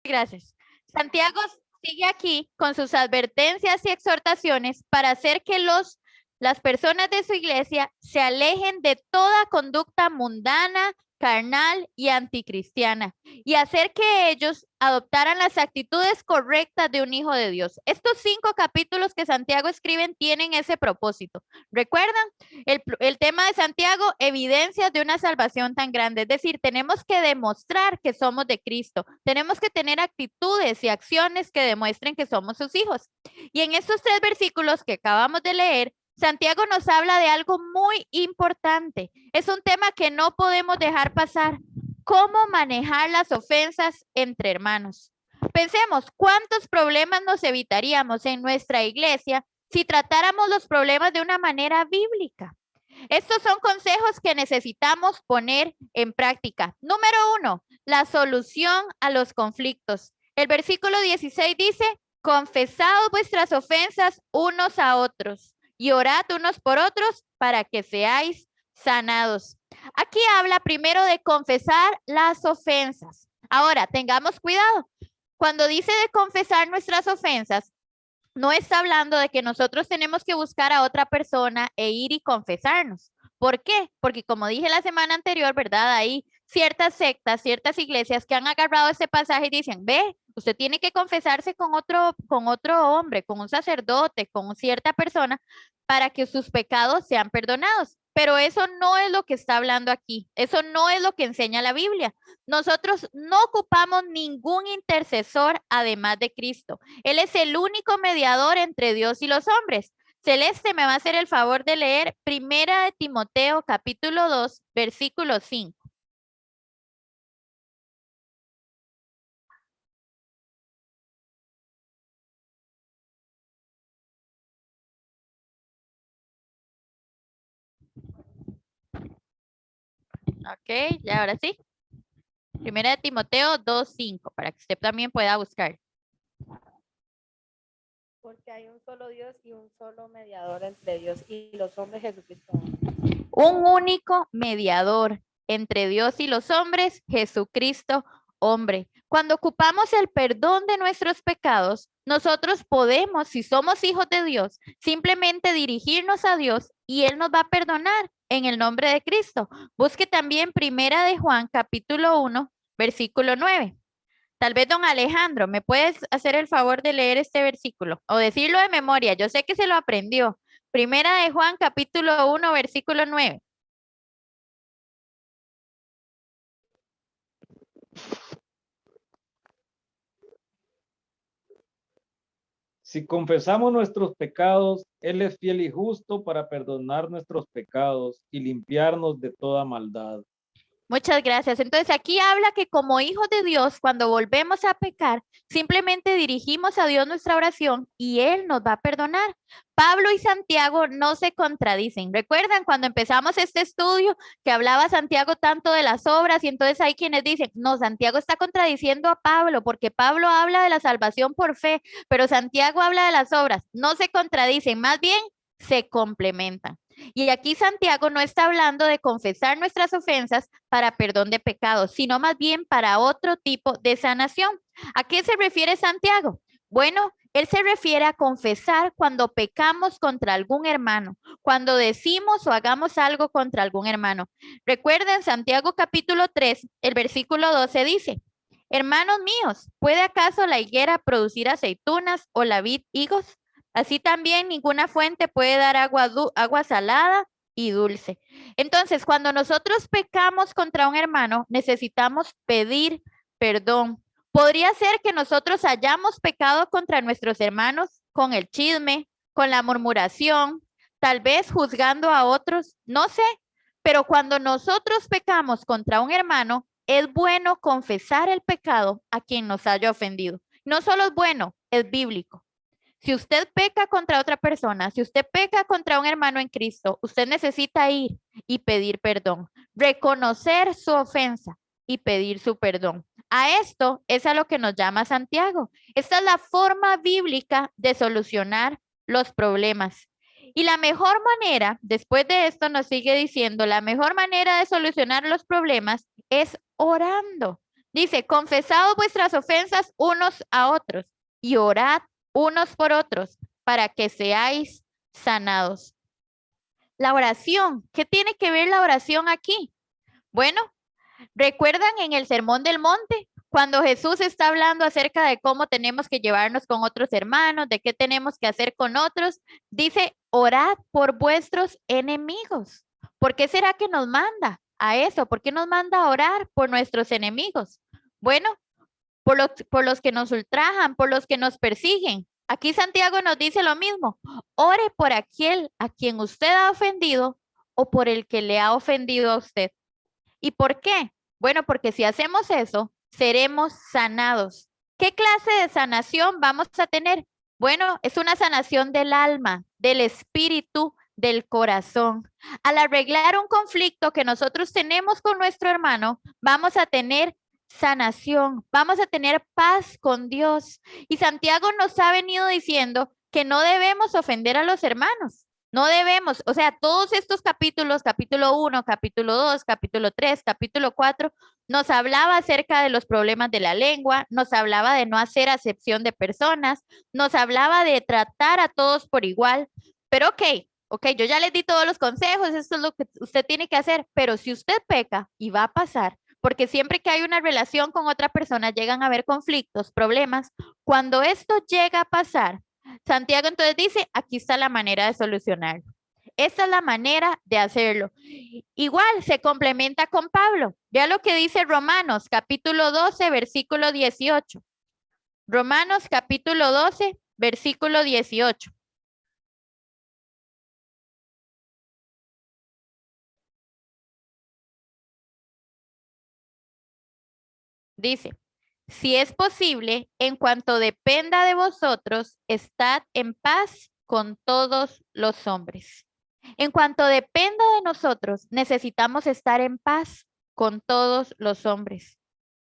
Gracias. Santiago sigue aquí con sus advertencias y exhortaciones para hacer que las personas de su iglesia se alejen de toda conducta mundana, carnal y anticristiana y hacer que ellos adoptaran las actitudes correctas de un hijo de Dios. Estos 5 capítulos que Santiago escribe tienen ese propósito. ¿Recuerdan? El tema de Santiago, evidencias de una salvación tan grande. Es decir, tenemos que demostrar que somos de Cristo. Tenemos que tener actitudes y acciones que demuestren que somos sus hijos. Y en estos 3 versículos que acabamos de leer, Santiago nos habla de algo muy importante. Es un tema que no podemos dejar pasar. ¿Cómo manejar las ofensas entre hermanos? Pensemos, ¿cuántos problemas nos evitaríamos en nuestra iglesia si tratáramos los problemas de una manera bíblica? Estos son consejos que necesitamos poner en práctica. Número 1, la solución a los conflictos. El versículo 16 dice, confesad vuestras ofensas unos a otros y orad unos por otros para que seáis sanados. Aquí habla primero de confesar las ofensas. Ahora, tengamos cuidado. Cuando dice de confesar nuestras ofensas, no está hablando de que nosotros tenemos que buscar a otra persona e ir y confesarnos. ¿Por qué? Porque como dije la semana anterior, ¿verdad? Hay ciertas sectas, ciertas iglesias que han agarrado ese pasaje y dicen, ve, usted tiene que confesarse con otro hombre, con un sacerdote, con cierta persona, para que sus pecados sean perdonados. Pero eso no es lo que está hablando aquí. Eso no es lo que enseña la Biblia. Nosotros no ocupamos ningún intercesor además de Cristo. Él es el único mediador entre Dios y los hombres. Celeste me va a hacer el favor de leer 1 de Timoteo capítulo 2, versículo 5. Ok, ya ahora sí. 1 de Timoteo 2, 5, para que usted también pueda buscar. Porque hay un solo Dios y un solo mediador entre Dios y los hombres, Jesucristo. Un único mediador entre Dios y los hombres, Jesucristo, hombre. Cuando ocupamos el perdón de nuestros pecados, nosotros podemos, si somos hijos de Dios, simplemente dirigirnos a Dios y Él nos va a perdonar en el nombre de Cristo. Busque también 1 de Juan, capítulo 1, versículo 9. Tal vez, don Alejandro, ¿me puedes hacer el favor de leer este versículo o decirlo de memoria? Yo sé que se lo aprendió. 1 de Juan, capítulo 1, versículo 9. Si confesamos nuestros pecados, Él es fiel y justo para perdonar nuestros pecados y limpiarnos de toda maldad. Muchas gracias. Entonces aquí habla que como hijos de Dios, cuando volvemos a pecar, simplemente dirigimos a Dios nuestra oración y Él nos va a perdonar. Pablo y Santiago no se contradicen. ¿Recuerdan cuando empezamos este estudio que hablaba Santiago tanto de las obras y entonces hay quienes dicen, no, Santiago está contradiciendo a Pablo porque Pablo habla de la salvación por fe, pero Santiago habla de las obras. No se contradicen, más bien se complementan. Y aquí Santiago no está hablando de confesar nuestras ofensas para perdón de pecados, sino más bien para otro tipo de sanación. ¿A qué se refiere Santiago? Bueno, él se refiere a confesar cuando pecamos contra algún hermano, cuando decimos o hagamos algo contra algún hermano. Recuerden, Santiago capítulo 3, el versículo 12 dice, hermanos míos, ¿puede acaso la higuera producir aceitunas o la vid higos? Así también ninguna fuente puede dar agua salada y dulce. Entonces, cuando nosotros pecamos contra un hermano, necesitamos pedir perdón. Podría ser que nosotros hayamos pecado contra nuestros hermanos con el chisme, con la murmuración, tal vez juzgando a otros, no sé, pero cuando nosotros pecamos contra un hermano, es bueno confesar el pecado a quien nos haya ofendido. No solo es bueno, es bíblico. Si usted peca contra otra persona, si usted peca contra un hermano en Cristo, usted necesita ir y pedir perdón, reconocer su ofensa y pedir su perdón. A esto es a lo que nos llama Santiago. Esta es la forma bíblica de solucionar los problemas. Y la mejor manera, después de esto nos sigue diciendo, la mejor manera de solucionar los problemas es orando. Dice, confesaos vuestras ofensas unos a otros y orad unos por otros para que seáis sanados. La oración, ¿qué tiene que ver la oración aquí? Bueno, ¿recuerdan en el Sermón del Monte? Cuando Jesús está hablando acerca de cómo tenemos que llevarnos con otros hermanos, de qué tenemos que hacer con otros, dice, orad por vuestros enemigos. ¿Por qué será que nos manda a eso? ¿Por qué nos manda a orar por nuestros enemigos? Bueno, por los que nos ultrajan, por los que nos persiguen. Aquí Santiago nos dice lo mismo. Ore por aquel a quien usted ha ofendido o por el que le ha ofendido a usted. ¿Y por qué? Bueno, porque si hacemos eso, seremos sanados. ¿Qué clase de sanación vamos a tener? Bueno, es una sanación del alma, del espíritu, del corazón. Al arreglar un conflicto que nosotros tenemos con nuestro hermano, vamos a tener sanación, vamos a tener paz con Dios. Y Santiago nos ha venido diciendo que no debemos ofender a los hermanos. No debemos, o sea, todos estos capítulos, capítulo 1, capítulo 2, capítulo 3, capítulo 4, nos hablaba acerca de los problemas de la lengua, nos hablaba de no hacer acepción de personas, nos hablaba de tratar a todos por igual. Pero ok, yo ya les di todos los consejos, esto es lo que usted tiene que hacer, pero si usted peca, y va a pasar, porque siempre que hay una relación con otra persona llegan a haber conflictos, problemas, cuando esto llega a pasar, Santiago entonces dice, aquí está la manera de solucionarlo. Esta es la manera de hacerlo. Igual se complementa con Pablo. Vea lo que dice Romanos capítulo 12, versículo 18. Romanos capítulo 12, versículo 18. Dice, si es posible, en cuanto dependa de vosotros, estad en paz con todos los hombres. En cuanto dependa de nosotros, necesitamos estar en paz con todos los hombres.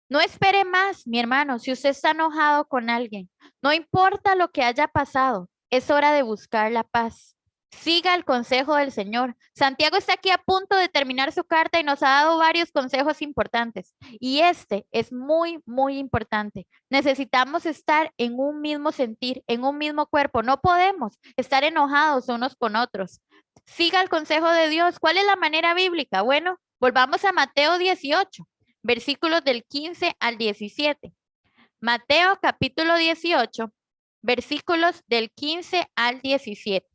No espere más, mi hermano, si usted está enojado con alguien, no importa lo que haya pasado, es hora de buscar la paz. Siga el consejo del Señor. Santiago está aquí a punto de terminar su carta y nos ha dado varios consejos importantes. Y este es muy, muy importante. Necesitamos estar en un mismo sentir, en un mismo cuerpo. No podemos estar enojados unos con otros. Siga el consejo de Dios. ¿Cuál es la manera bíblica? Bueno, volvamos a Mateo 18, versículos del 15 al 17. Mateo capítulo 18, versículos del 15 al 17.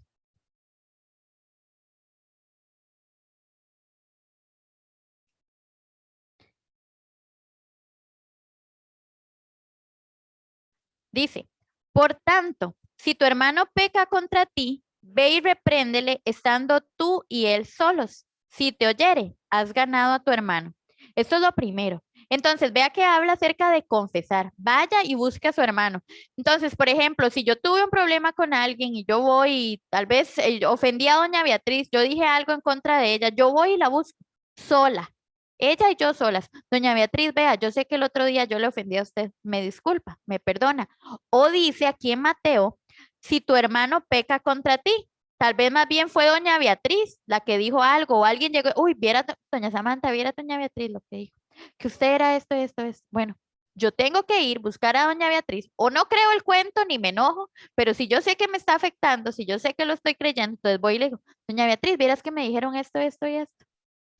Dice, por tanto, si tu hermano peca contra ti, ve y repréndele estando tú y él solos. Si te oyere, has ganado a tu hermano. Esto es lo primero. Entonces, vea que habla acerca de confesar. Vaya y busque a su hermano. Entonces, por ejemplo, si yo tuve un problema con alguien y yo voy y tal vez ofendí a doña Beatriz, yo dije algo en contra de ella, yo voy y la busco sola. Ella y yo solas. Doña Beatriz, vea, yo sé que el otro día yo le ofendí a usted. Me disculpa, me perdona. O dice aquí en Mateo, si tu hermano peca contra ti, tal vez más bien fue doña Beatriz la que dijo algo o alguien llegó, uy, viera doña Samantha, viera doña Beatriz lo que dijo, que usted era esto, esto, esto. Bueno, yo tengo que ir, buscar a doña Beatriz, o no creo el cuento ni me enojo, pero si yo sé que me está afectando, si yo sé que lo estoy creyendo, entonces voy y le digo, doña Beatriz, vieras que me dijeron esto, esto y esto.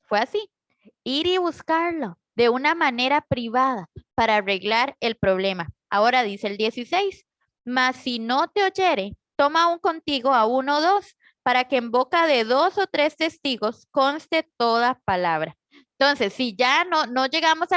Fue así, ir y buscarlo de una manera privada para arreglar el problema. Ahora dice el 16, mas si no te oyere, toma aún contigo a uno o dos, para que en boca de dos o tres testigos conste toda palabra. Entonces, si ya no llegamos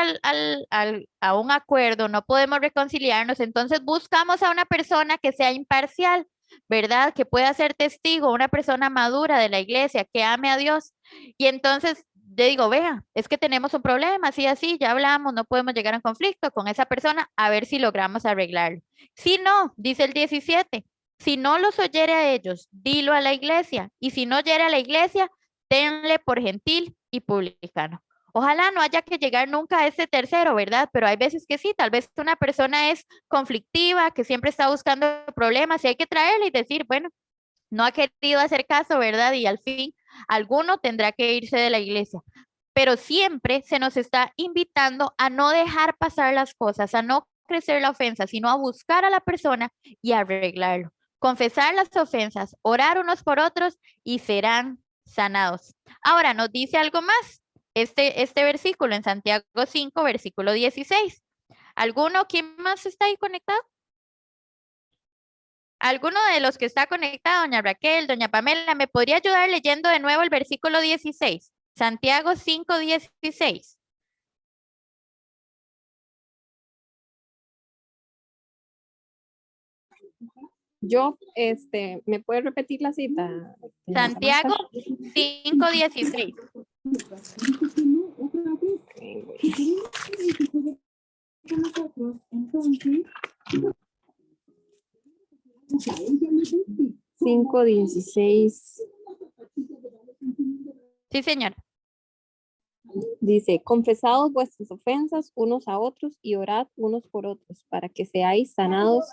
a un acuerdo, no podemos reconciliarnos, entonces buscamos a una persona que sea imparcial, ¿verdad? Que pueda ser testigo, una persona madura de la iglesia, que ame a Dios. Y entonces le digo, vea, es que tenemos un problema, así, así, ya hablamos, no podemos llegar a un conflicto con esa persona, a ver si logramos arreglarlo. Si no, dice el 17, si no los oyere a ellos, dilo a la iglesia, y si no oyere a la iglesia, tenle por gentil y publicano. Ojalá no haya que llegar nunca a ese tercero, ¿verdad? Pero hay veces que sí, tal vez una persona es conflictiva, que siempre está buscando problemas y hay que traerle y decir, bueno, no ha querido hacer caso, ¿verdad? Y al fin, alguno tendrá que irse de la iglesia. pero siempre se nos está invitando a no dejar pasar las cosas, a no crecer la ofensa, sino a buscar a la persona y arreglarlo. Confesar las ofensas, orar unos por otros y serán sanados. Ahora nos dice algo más. Este versículo en Santiago 5, versículo 16. ¿Alguno? ¿Quién más está ahí conectado? ¿Alguno de los que está conectado, doña Raquel, doña Pamela, me podría ayudar leyendo de nuevo el versículo 16? Santiago 5, 16. Yo, ¿me puede repetir la cita? Santiago 5, 16. 5:16 Sí, señor. dice, confesaos vuestras ofensas unos a otros y orad unos por otros para que seáis sanados.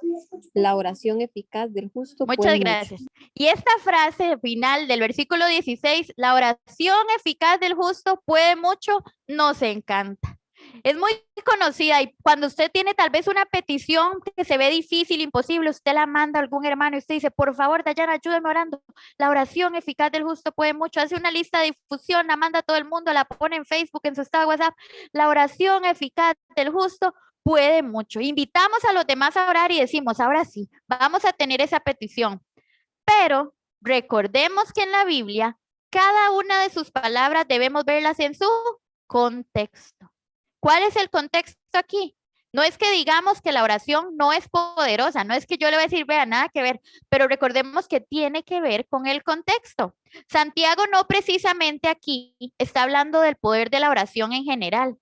La oración eficaz del justo Muchas puede mucho. gracias. Y esta frase final del versículo 16, la oración eficaz del justo puede mucho, nos encanta. Es muy conocida y cuando usted tiene tal vez una petición que se ve difícil, imposible, usted la manda a algún hermano y usted dice, por favor, Dayana, ayúdame orando. La oración eficaz del justo puede mucho. Hace una lista de difusión, la manda a todo el mundo, la pone en Facebook, en su estado de WhatsApp. La oración eficaz del justo puede mucho. Invitamos a los demás a orar y decimos, ahora sí, vamos a tener esa petición. Pero recordemos que en la Biblia, cada una de sus palabras debemos verlas en su contexto. ¿Cuál es el contexto aquí? No es que digamos que la oración no es poderosa, no es que yo le voy a decir, vea, nada que ver, pero recordemos que tiene que ver con el contexto. Santiago no precisamente aquí está hablando del poder de la oración en general,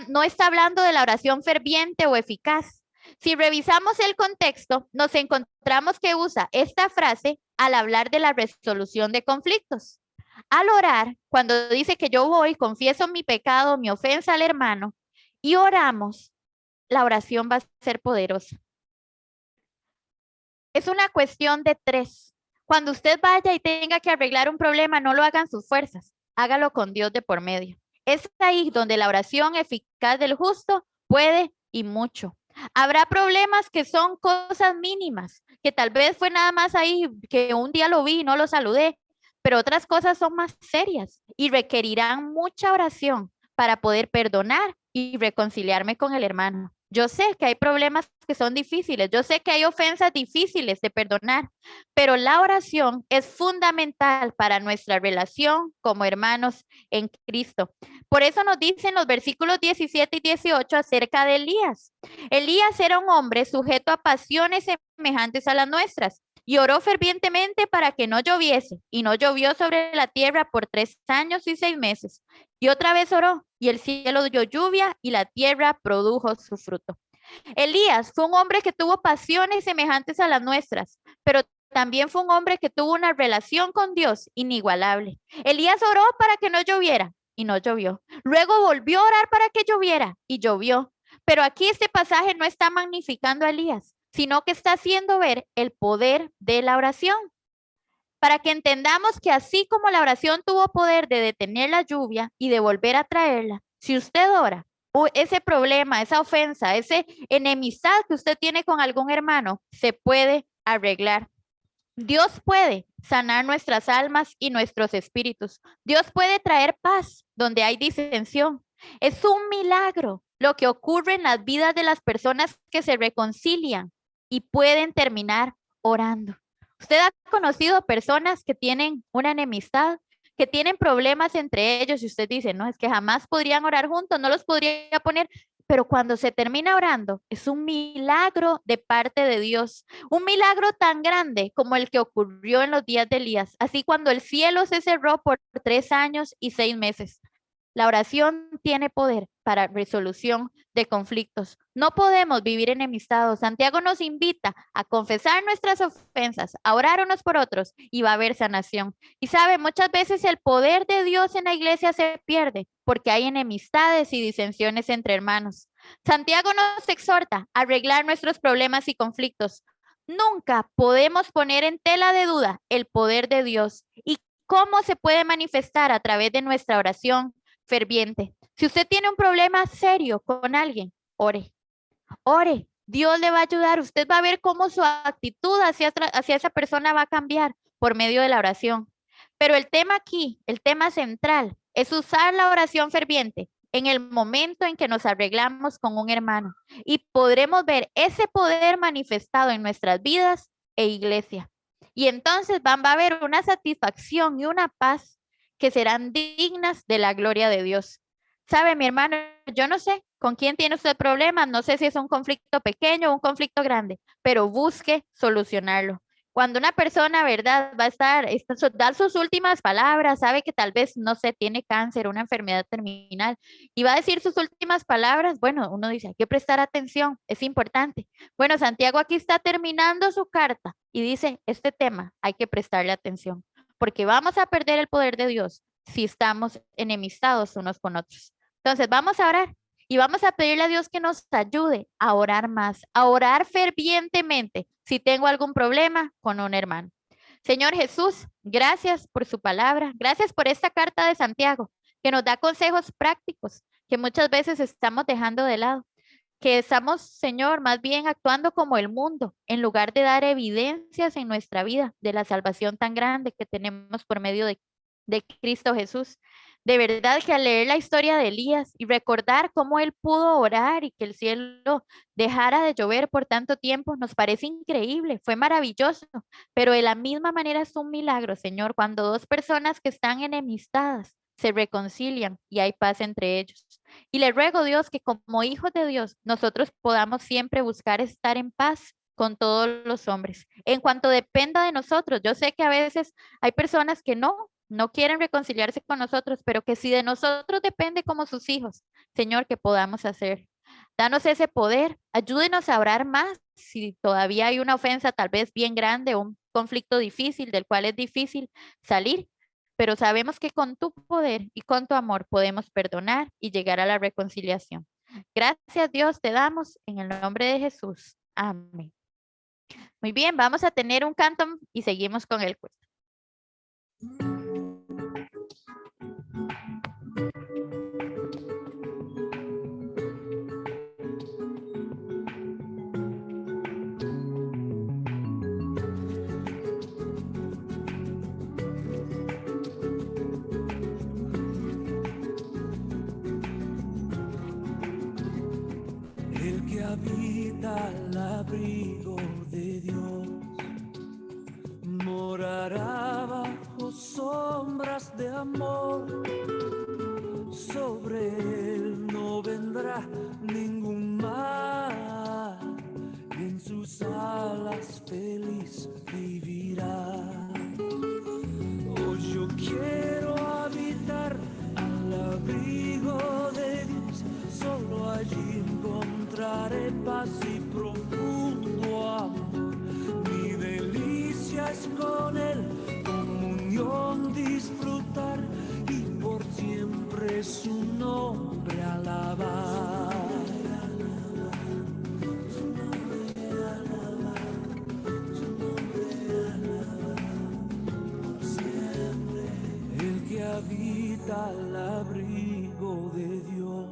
no está hablando de la oración ferviente o eficaz. Si revisamos el contexto, nos encontramos que usa esta frase al hablar de la resolución de conflictos. Al orar, cuando dice que yo voy, confieso mi pecado, mi ofensa al hermano, y oramos, la oración va a ser poderosa. Es una cuestión de tres. Cuando usted vaya y tenga que arreglar un problema, no lo hagan sus fuerzas, hágalo con Dios de por medio. Es ahí donde la oración eficaz del justo puede y mucho. Habrá problemas que son cosas mínimas, que tal vez fue nada más ahí, que un día lo vi y no lo saludé, pero otras cosas son más serias y requerirán mucha oración para poder perdonar y reconciliarme con el hermano. Yo sé que hay problemas que son difíciles, yo sé que hay ofensas difíciles de perdonar, pero la oración es fundamental para nuestra relación como hermanos en Cristo. Por eso nos dicen los versículos 17 y 18 acerca de Elías. Elías era un hombre sujeto a pasiones semejantes a las nuestras y oró fervientemente para que no lloviese, y no llovió sobre la tierra por 3 años y 6 meses. Y otra vez oró, y el cielo dio lluvia, y la tierra produjo su fruto. Elías fue un hombre que tuvo pasiones semejantes a las nuestras, pero también fue un hombre que tuvo una relación con Dios inigualable. Elías oró para que no lloviera, y no llovió. Luego volvió a orar para que lloviera, y llovió. Pero aquí este pasaje no está magnificando a Elías, sino que está haciendo ver el poder de la oración. Para que entendamos que así como la oración tuvo poder de detener la lluvia y de volver a traerla, si usted ora, ese problema, esa ofensa, esa enemistad que usted tiene con algún hermano, se puede arreglar. Dios puede sanar nuestras almas y nuestros espíritus. Dios puede traer paz donde hay disensión. Es un milagro lo que ocurre en las vidas de las personas que se reconcilian y pueden terminar orando. ¿Usted ha conocido personas que tienen una enemistad, que tienen problemas entre ellos y usted dice, no, es que jamás podrían orar juntos, no los podría poner, pero cuando se termina orando, es un milagro de parte de Dios, un milagro tan grande como el que ocurrió en los días de Elías, así cuando el cielo se cerró por 3 años y 6 meses. La oración tiene poder para resolución de conflictos. No podemos vivir enemistados. Santiago nos invita a confesar nuestras ofensas, a orar unos por otros y va a haber sanación. Y sabe, muchas veces el poder de Dios en la iglesia se pierde porque hay enemistades y disensiones entre hermanos. Santiago nos exhorta a arreglar nuestros problemas y conflictos. Nunca podemos poner en tela de duda el poder de Dios y cómo se puede manifestar a través de nuestra oración ferviente. Si usted tiene un problema serio con alguien, ore. Ore. Dios le va a ayudar. Usted va a ver cómo su actitud hacia esa persona va a cambiar por medio de la oración. Pero el tema aquí, el tema central, es usar la oración ferviente en el momento en que nos arreglamos con un hermano y podremos ver ese poder manifestado en nuestras vidas e iglesia. Y entonces va a haber una satisfacción y una paz que serán dignas de la gloria de Dios. ¿Sabe, mi hermano? Yo no sé con quién tiene usted problemas, no sé si es un conflicto pequeño o un conflicto grande, pero busque solucionarlo. Cuando una persona, ¿verdad?, va a dar sus últimas palabras, sabe que tal vez, no sé, tiene cáncer, una enfermedad terminal, y va a decir sus últimas palabras, bueno, uno dice, hay que prestar atención, es importante. Bueno, Santiago aquí está terminando su carta y dice, este tema hay que prestarle atención, porque vamos a perder el poder de Dios si estamos enemistados unos con otros. Entonces, vamos a orar. Y vamos a pedirle a Dios que nos ayude a orar más, a orar fervientemente si tengo algún problema con un hermano. Señor Jesús, gracias por su palabra. Gracias por esta carta de Santiago que nos da consejos prácticos que muchas veces estamos dejando de lado. Que estamos, Señor, más bien actuando como el mundo en lugar de dar evidencias en nuestra vida de la salvación tan grande que tenemos por medio de Cristo Jesús. De verdad que al leer la historia de Elías y recordar cómo él pudo orar y que el cielo dejara de llover por tanto tiempo, nos parece increíble, fue maravilloso, pero de la misma manera es un milagro, Señor, cuando dos personas que están enemistadas se reconcilian y hay paz entre ellos. Y le ruego, Dios, que como hijos de Dios, nosotros podamos siempre buscar estar en paz con todos los hombres. En cuanto dependa de nosotros, yo sé que a veces hay personas que no quieren reconciliarse con nosotros, pero que si de nosotros depende como sus hijos, Señor, que podamos hacer. Danos ese poder, ayúdenos a orar más si todavía hay una ofensa tal vez bien grande, un conflicto difícil del cual es difícil salir, pero sabemos que con tu poder y con tu amor podemos perdonar y llegar a la reconciliación. Gracias, Dios, te damos en el nombre de Jesús. Amén. Muy bien, vamos a tener un canto y seguimos con el curso. El que habita al abrigo de Dios morará bajo sombras de amor. Sobre él no vendrá ningún mal, y en sus alas feliz vivirá. Hoy yo quiero habitar al abrigo de Dios, solo allí encontraré paz y profundo amor. Mi delicia es con él, comunión disfrutar y por siempre su nombre alabar. El que habita al abrigo de Dios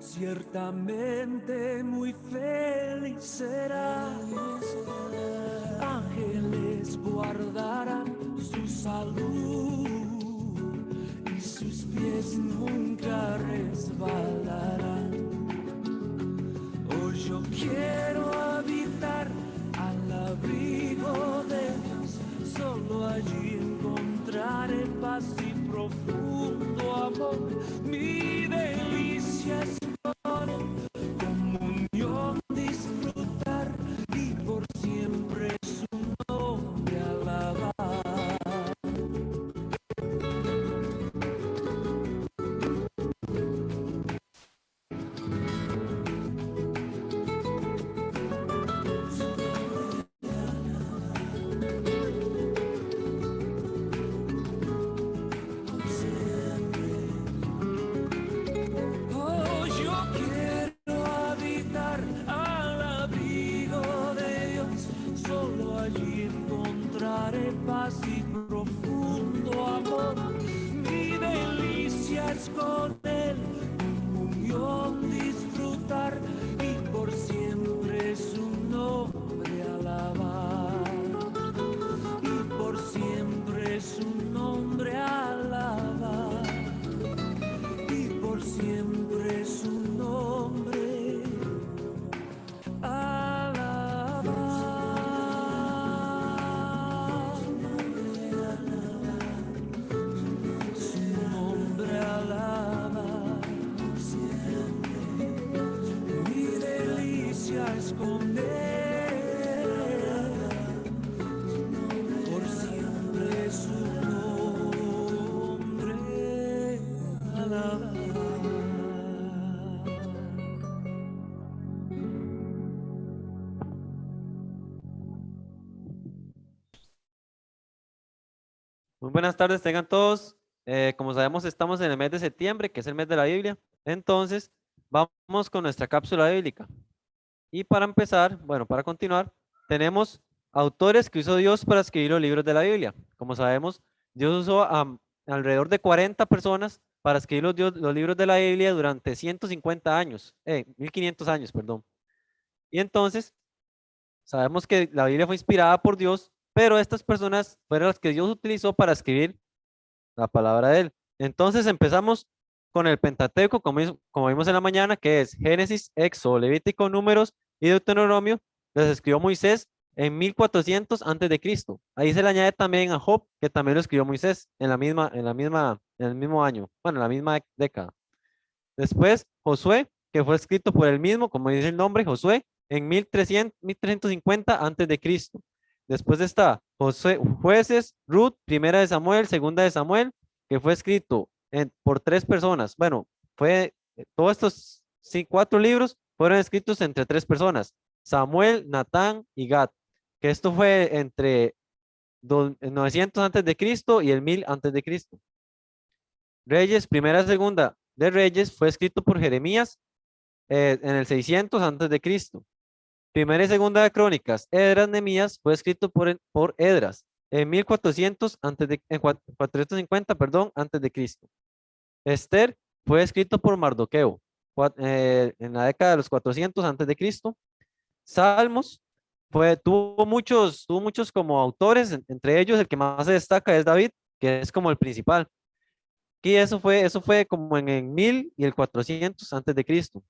ciertamente muy feliz será. Ángeles guardarán su salud y sus pies nunca resbalarán. Hoy yo quiero habitar al abrigo de Dios, solo allí encontraré paz y profundo amor. Mi delicia es con él, comunión disfrutar y por siempre su nombre alabar. Muy buenas tardes, tengan todos. Como sabemos, estamos en el mes de septiembre, que es el mes de la Biblia. Entonces, vamos con nuestra cápsula bíblica. Y para empezar, bueno, para continuar, tenemos autores que usó Dios para escribir los libros de la Biblia. Como sabemos, Dios usó a alrededor de 40 personas para escribir los libros de la Biblia durante 150 años, 1500 años, perdón. Y entonces, sabemos que la Biblia fue inspirada por Dios, pero estas personas fueron las que Dios utilizó para escribir la palabra de Él. Entonces empezamos con el Pentateuco, como vimos en la mañana, que es Génesis, Éxodo, Levítico, Números y Deuteronomio. Los escribió Moisés en 1400 antes de Cristo. Ahí se le añade también a Job, que también lo escribió Moisés en el mismo año, bueno, en la misma década. Después, Josué, que fue escrito por el mismo, como dice el nombre, Josué, en 1350 antes de Cristo. Después está Jueces, Ruth, Primera de Samuel, Segunda de Samuel, que fue escrito por 3 personas. Bueno, todos estos 4 libros fueron escritos entre 3 personas, Samuel, Natán y Gad, que esto fue entre 900 antes de Cristo y el 1000 antes de Cristo. Reyes, Primera, Segunda de Reyes fue escrito por Jeremías en el 600 antes de Cristo. Primera y Segunda de Crónicas, Esdras, Nehemías fue escrito por Esdras en 450, perdón, antes de Cristo. Esther fue escrito por Mardoqueo en la década de los 400 antes de Cristo. Salmos tuvo muchos como autores, entre ellos el que más se destaca es David, que es como el principal. Y eso fue como en el 1000 y el 400 antes de Cristo.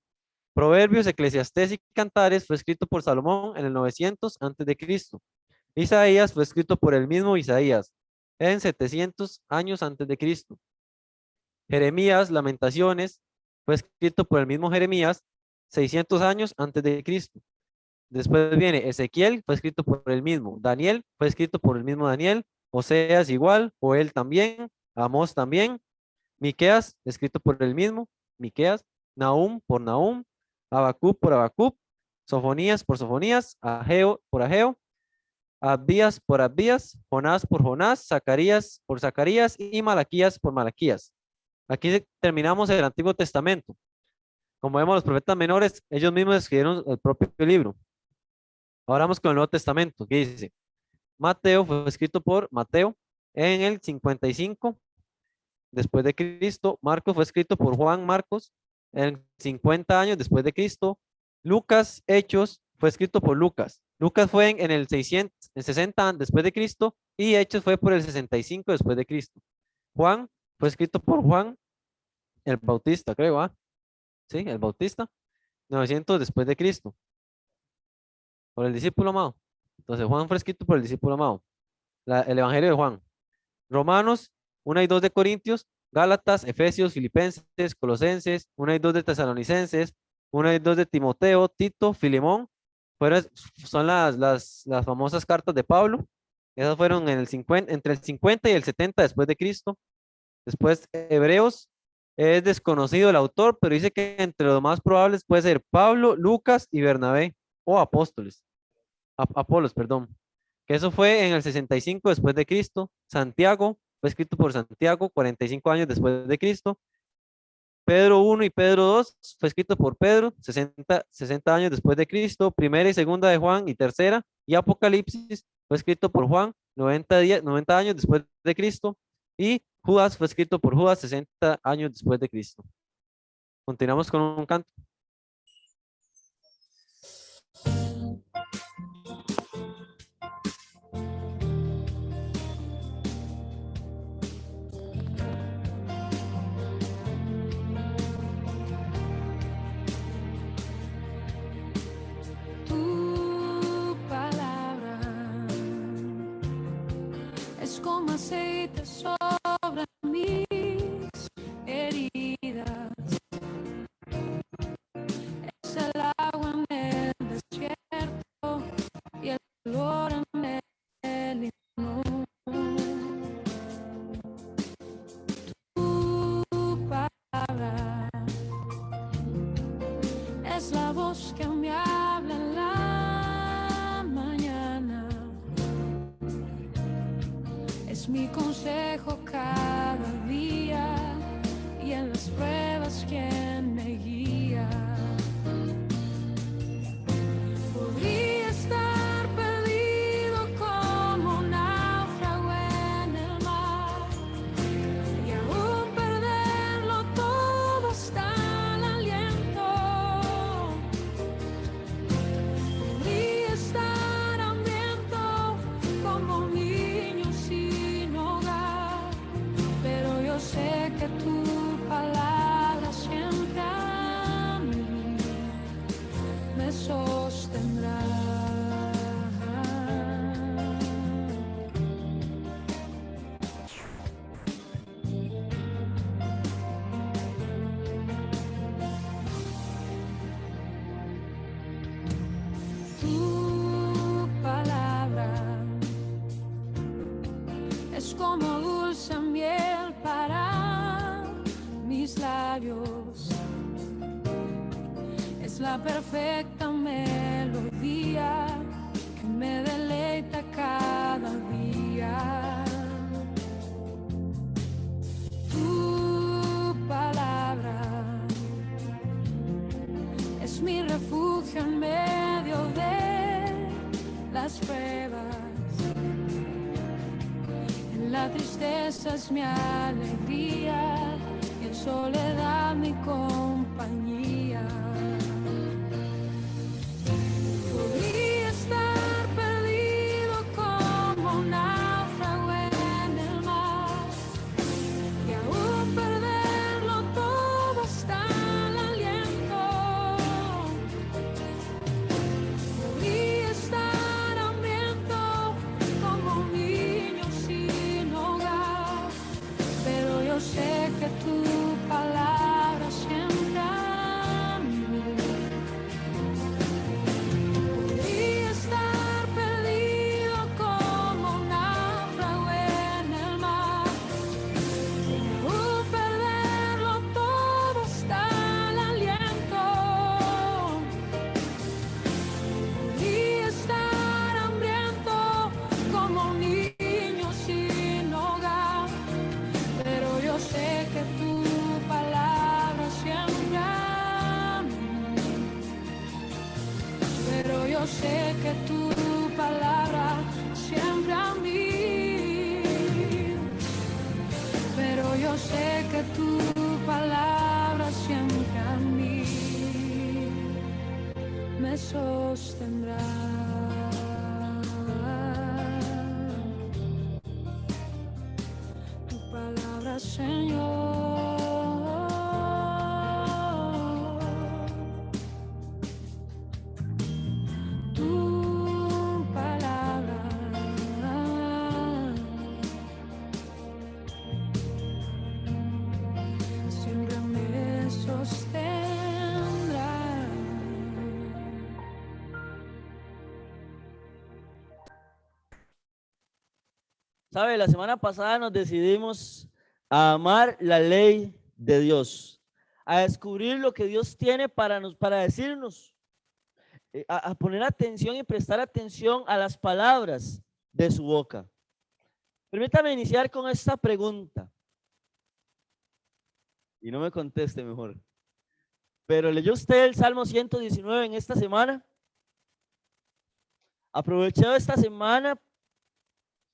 Proverbios, Eclesiastés y Cantares fue escrito por Salomón en el 900 antes de Cristo. Isaías fue escrito por el mismo Isaías en 700 años antes de Cristo. Jeremías, Lamentaciones, fue escrito por el mismo Jeremías 600 años antes de Cristo. Después viene Ezequiel, fue escrito por el mismo. Daniel fue escrito por el mismo Daniel. Oseas igual, Joel también, Amós también. Miqueas, escrito por el mismo Miqueas. Nahum por Nahum. Habacuc por Habacuc, Sofonías por Sofonías, Ageo por Ageo, Abdías por Abdías, Jonás por Jonás, Zacarías por Zacarías y Malaquías por Malaquías. Aquí terminamos el Antiguo Testamento. Como vemos, los profetas menores, ellos mismos escribieron el propio libro. Ahora vamos con el Nuevo Testamento, que dice, Mateo fue escrito por Mateo en el 55 después de Cristo. Marcos fue escrito por Juan Marcos en 50 años después de Cristo. Lucas, Hechos, fue escrito por Lucas. Lucas fue en el 60 después de Cristo y Hechos fue por el 65 después de Cristo. Juan fue escrito por Juan el Bautista, creo, ¿ah? Sí, el Bautista, 900 después de Cristo. Por el discípulo amado. Entonces Juan fue escrito por el discípulo amado. El Evangelio de Juan. Romanos, 1 y 2 de Corintios, Gálatas, Efesios, Filipenses, Colosenses, 1 y 2 de Tesalonicenses, 1 y 2 de Timoteo, Tito, Filemón, son las famosas cartas de Pablo. Esas fueron entre el 50 y el 70 después de Cristo. Después Hebreos, es desconocido el autor, pero dice que entre los más probables puede ser Pablo, Lucas y Bernabé, o Apolos, perdón. Que eso fue en el 65 después de Cristo. Santiago, fue escrito por Santiago 45 años después de Cristo. Pedro 1 y Pedro 2 fue escrito por Pedro 60 años después de Cristo. Primera y segunda de Juan y tercera. Y Apocalipsis fue escrito por Juan 90 años después de Cristo. Y Judas fue escrito por Judas 60 años después de Cristo. Continuamos con un canto. Como aceite sobre mis heridas, es el agua en el desierto y el dolor en el invierno. Tu palabra es la voz que me habla en la mañana. Es es mi consejo cada día y en las pruebas quien me guía. Podría estar perdido como un náufrago en el mar y aún perderlo todo hasta el aliento. Podría estar hambriento como un niño sin hogar, pero yo sé que tu palabra siempre a mí me sostendrá. Tu palabra es como dulce miel para mis labios, es la perfecta melodía que me deleita cada día. Tu palabra es mi refugio en medio de las pruebas, en la tristeza es mi alegría y en soledad mi compañía. Podría estar perdido como un náufrago en el mar y aún perderlo todo hasta el aliento. Podría estar hambriento como un niño sin hogar, pero yo sé que tu palabra siempre a mí. Podría estar perdido como un náufrago en el mar y aún perderlo todo hasta el aliento. Podría estar hambriento como un niño sin hogar, pero yo sé que tu palabra siempre a mí. Pero yo sé que tu palabra siempre a mí. Pero yo sé que tu palabra siempre a mí me sostendrá. Tu palabra, Señor. Tu palabra siempre me sostendrá. ¿Sabe? La semana pasada nos decidimos a amar la ley de Dios, a descubrir lo que Dios tiene para decirnos, a poner atención y prestar atención a las palabras de su boca. Permítame iniciar con esta pregunta. Y no me conteste mejor. Pero ¿leyó usted el Salmo 119 en esta semana? Aprovechó esta semana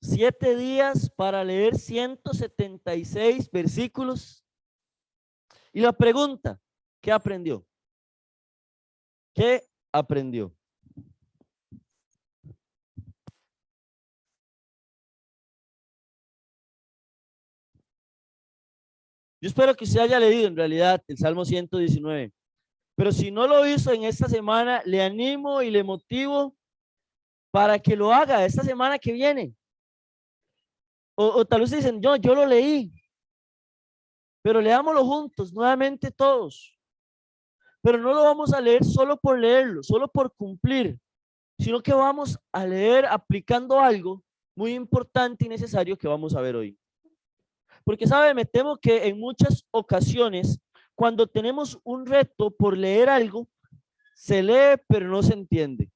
7 días para leer 176 versículos. Y la pregunta, ¿qué aprendió? ¿Qué aprendió? Yo espero que usted haya leído en realidad el Salmo 119. Pero si no lo hizo en esta semana, le animo y le motivo para que lo haga esta semana que viene. O tal vez dicen, yo lo leí, pero leámoslo juntos, nuevamente todos. Pero no lo vamos a leer solo por leerlo, solo por cumplir, sino que vamos a leer aplicando algo muy importante y necesario que vamos a ver hoy. Porque, ¿sabe? Me temo que en muchas ocasiones, cuando tenemos un reto por leer algo, se lee pero no se entiende.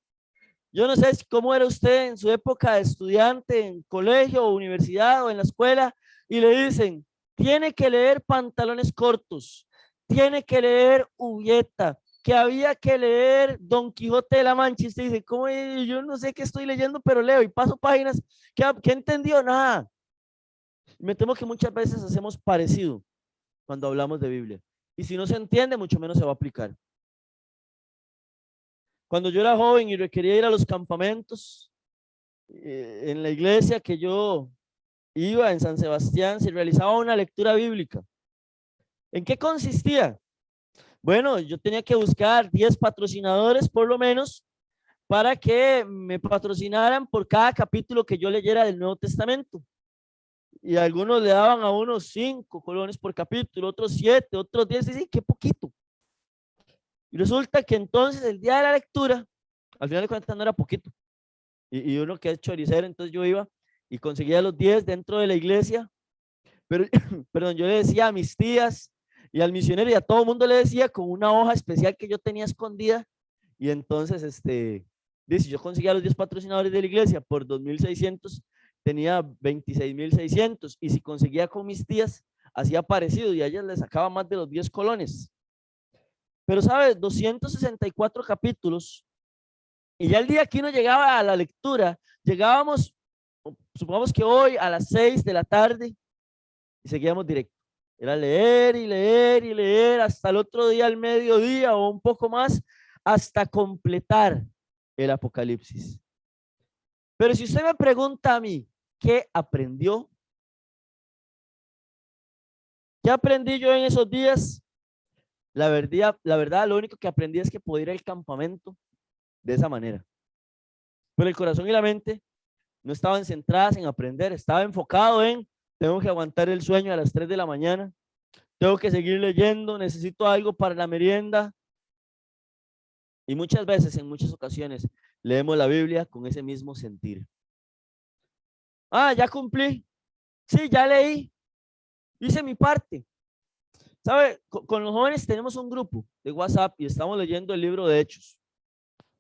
Yo no sé cómo era usted en su época de estudiante, en colegio o universidad o en la escuela, y le dicen, tiene que leer Pantalones Cortos, tiene que leer Julieta, que había que leer Don Quijote de la Mancha. Y usted dice, ¿cómo? Yo no sé qué estoy leyendo, pero leo y paso páginas. ¿Qué entendió? Nada. Me temo que muchas veces hacemos parecido cuando hablamos de Biblia. Y si no se entiende, mucho menos se va a aplicar. Cuando yo era joven y requería ir a los campamentos, en la iglesia que yo iba en San Sebastián, se realizaba una lectura bíblica. ¿En qué consistía? Bueno, yo tenía que buscar 10 patrocinadores por lo menos para que me patrocinaran por cada capítulo que yo leyera del Nuevo Testamento. Y algunos le daban a unos 5 colones por capítulo, otros 7, otros 10, y sí, qué poquito. Y resulta que entonces el día de la lectura, al final de cuentas no era poquito. Y uno que es choricero, entonces yo iba y conseguía los 10 dentro de la iglesia. Pero, perdón, yo le decía a mis tías y al misionero y a todo el mundo le decía con una hoja especial que yo tenía escondida. Y entonces, dice, yo conseguía los 10 patrocinadores de la iglesia por 2.600, tenía 26.600. Y si conseguía con mis tías, hacía parecido y a ellas les sacaba más de los 10 colones. Pero, ¿sabes? 264 capítulos. Y ya el día que uno llegaba a la lectura, llegábamos, supongamos que hoy a las 6 de la tarde, y seguíamos directo. Era leer y leer y leer hasta el otro día al mediodía o un poco más, hasta completar el Apocalipsis. Pero si usted me pregunta a mí, ¿qué aprendió? ¿Qué aprendí yo en esos días? La verdad, lo único que aprendí es que podía ir al campamento de esa manera. Pero el corazón y la mente no estaban centradas en aprender, estaba enfocado en, tengo que aguantar el sueño a las 3 de la mañana, tengo que seguir leyendo, necesito algo para la merienda. Y muchas veces, en muchas ocasiones, leemos la Biblia con ese mismo sentir. Ah, ya cumplí. Sí, ya leí. Hice mi parte. ¿Sabe? Con los jóvenes tenemos un grupo de WhatsApp y estamos leyendo el libro de Hechos.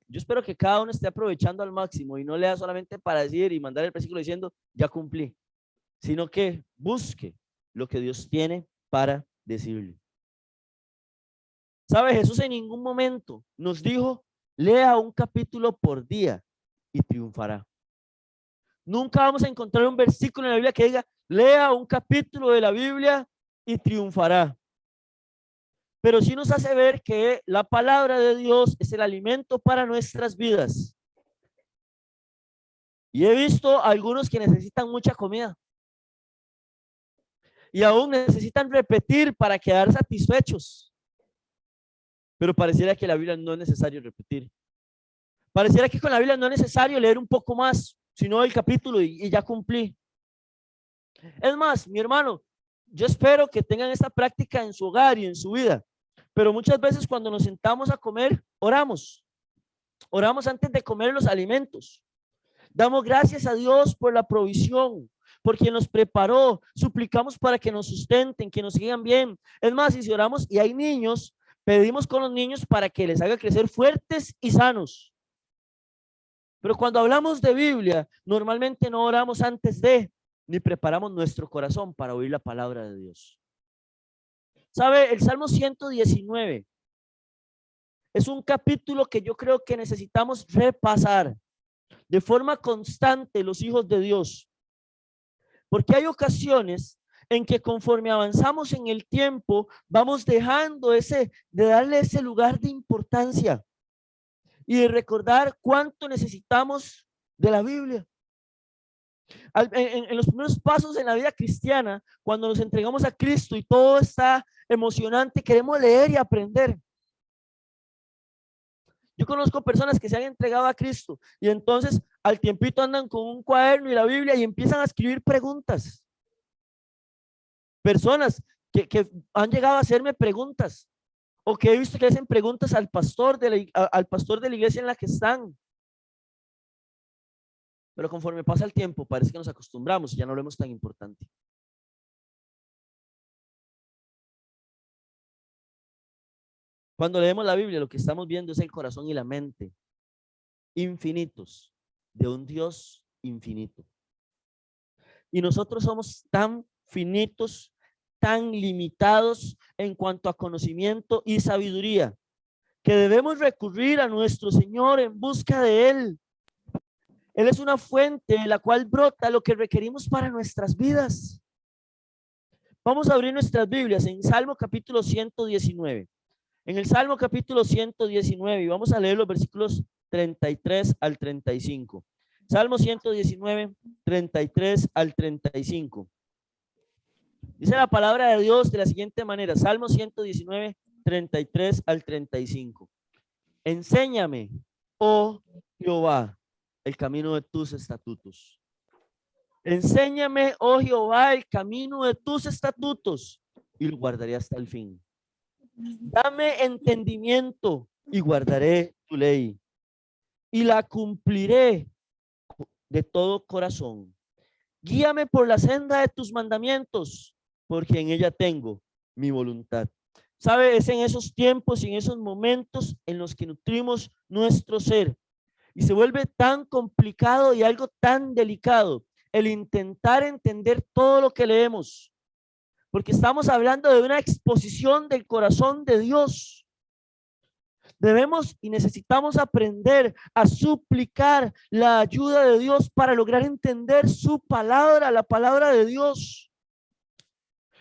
Yo espero que cada uno esté aprovechando al máximo y no lea solamente para decir y mandar el versículo diciendo, ya cumplí, sino que busque lo que Dios tiene para decirle. ¿Sabe? Jesús en ningún momento nos dijo, lea un capítulo por día y triunfará. Nunca vamos a encontrar un versículo en la Biblia que diga, lea un capítulo de la Biblia y triunfará. Pero sí nos hace ver que la palabra de Dios es el alimento para nuestras vidas. Y he visto a algunos que necesitan mucha comida. Y aún necesitan repetir para quedar satisfechos. Pero pareciera que la Biblia no es necesario repetir. Pareciera que con la Biblia no es necesario leer un poco más, sino el capítulo y ya cumplí. Es más, mi hermano, yo espero que tengan esta práctica en su hogar y en su vida. Pero muchas veces cuando nos sentamos a comer, oramos. Oramos antes de comer los alimentos. Damos gracias a Dios por la provisión, por quien nos preparó. Suplicamos para que nos sustenten, que nos sigan bien. Es más, y si oramos y hay niños, pedimos con los niños para que les haga crecer fuertes y sanos. Pero cuando hablamos de Biblia, normalmente no oramos antes de, ni preparamos nuestro corazón para oír la palabra de Dios. ¿Sabe? El Salmo 119 es un capítulo que yo creo que necesitamos repasar de forma constante los hijos de Dios. Porque hay ocasiones en que conforme avanzamos en el tiempo, vamos dejando de darle ese lugar de importancia y de recordar cuánto necesitamos de la Biblia. En los primeros pasos en la vida cristiana, cuando nos entregamos a Cristo y todo está emocionante, queremos leer y aprender. Yo conozco personas que se han entregado a Cristo y entonces al tiempito andan con un cuaderno y la Biblia y empiezan a escribir preguntas. Personas que han llegado a hacerme preguntas o que he visto que hacen preguntas al pastor de la iglesia en la que están. Pero conforme pasa el tiempo, parece que nos acostumbramos y ya no lo vemos tan importante. Cuando leemos la Biblia, lo que estamos viendo es el corazón y la mente infinitos de un Dios infinito. Y nosotros somos tan finitos, tan limitados en cuanto a conocimiento y sabiduría, que debemos recurrir a nuestro Señor en busca de Él. Él es una fuente de la cual brota lo que requerimos para nuestras vidas. Vamos a abrir nuestras Biblias en Salmo capítulo 119. En el Salmo capítulo 119 y vamos a leer los versículos 33 al 35. Salmo 119, 33 al 35. Dice la palabra de Dios de la siguiente manera. Salmo 119, 33 al 35. Enséñame, oh Jehová, el camino de tus estatutos. Enséñame, oh Jehová, el camino de tus estatutos y lo guardaré hasta el fin. Dame entendimiento y guardaré tu ley y la cumpliré de todo corazón. Guíame por la senda de tus mandamientos, porque en ella tengo mi voluntad. ¿Sabe? Es en esos tiempos y en esos momentos en los que nutrimos nuestro ser y se vuelve tan complicado y algo tan delicado el intentar entender todo lo que leemos, porque estamos hablando de una exposición del corazón de Dios. Debemos y necesitamos aprender a suplicar la ayuda de Dios para lograr entender su palabra, la palabra de Dios.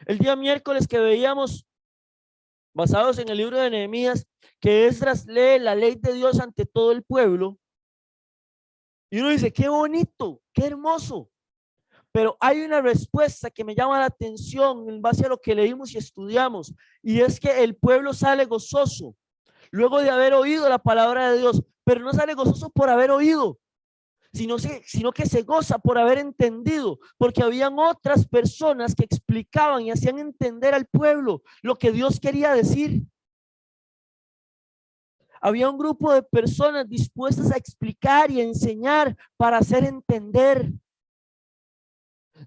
El día miércoles que veíamos, basados en el libro de Nehemías, que Esdras lee la ley de Dios ante todo el pueblo, y uno dice, qué bonito, qué hermoso. Pero hay una respuesta que me llama la atención en base a lo que leímos y estudiamos, y es que el pueblo sale gozoso luego de haber oído la palabra de Dios, pero no sale gozoso por haber oído, sino que se goza por haber entendido, porque habían otras personas que explicaban y hacían entender al pueblo lo que Dios quería decir. Había un grupo de personas dispuestas a explicar y enseñar para hacer entender.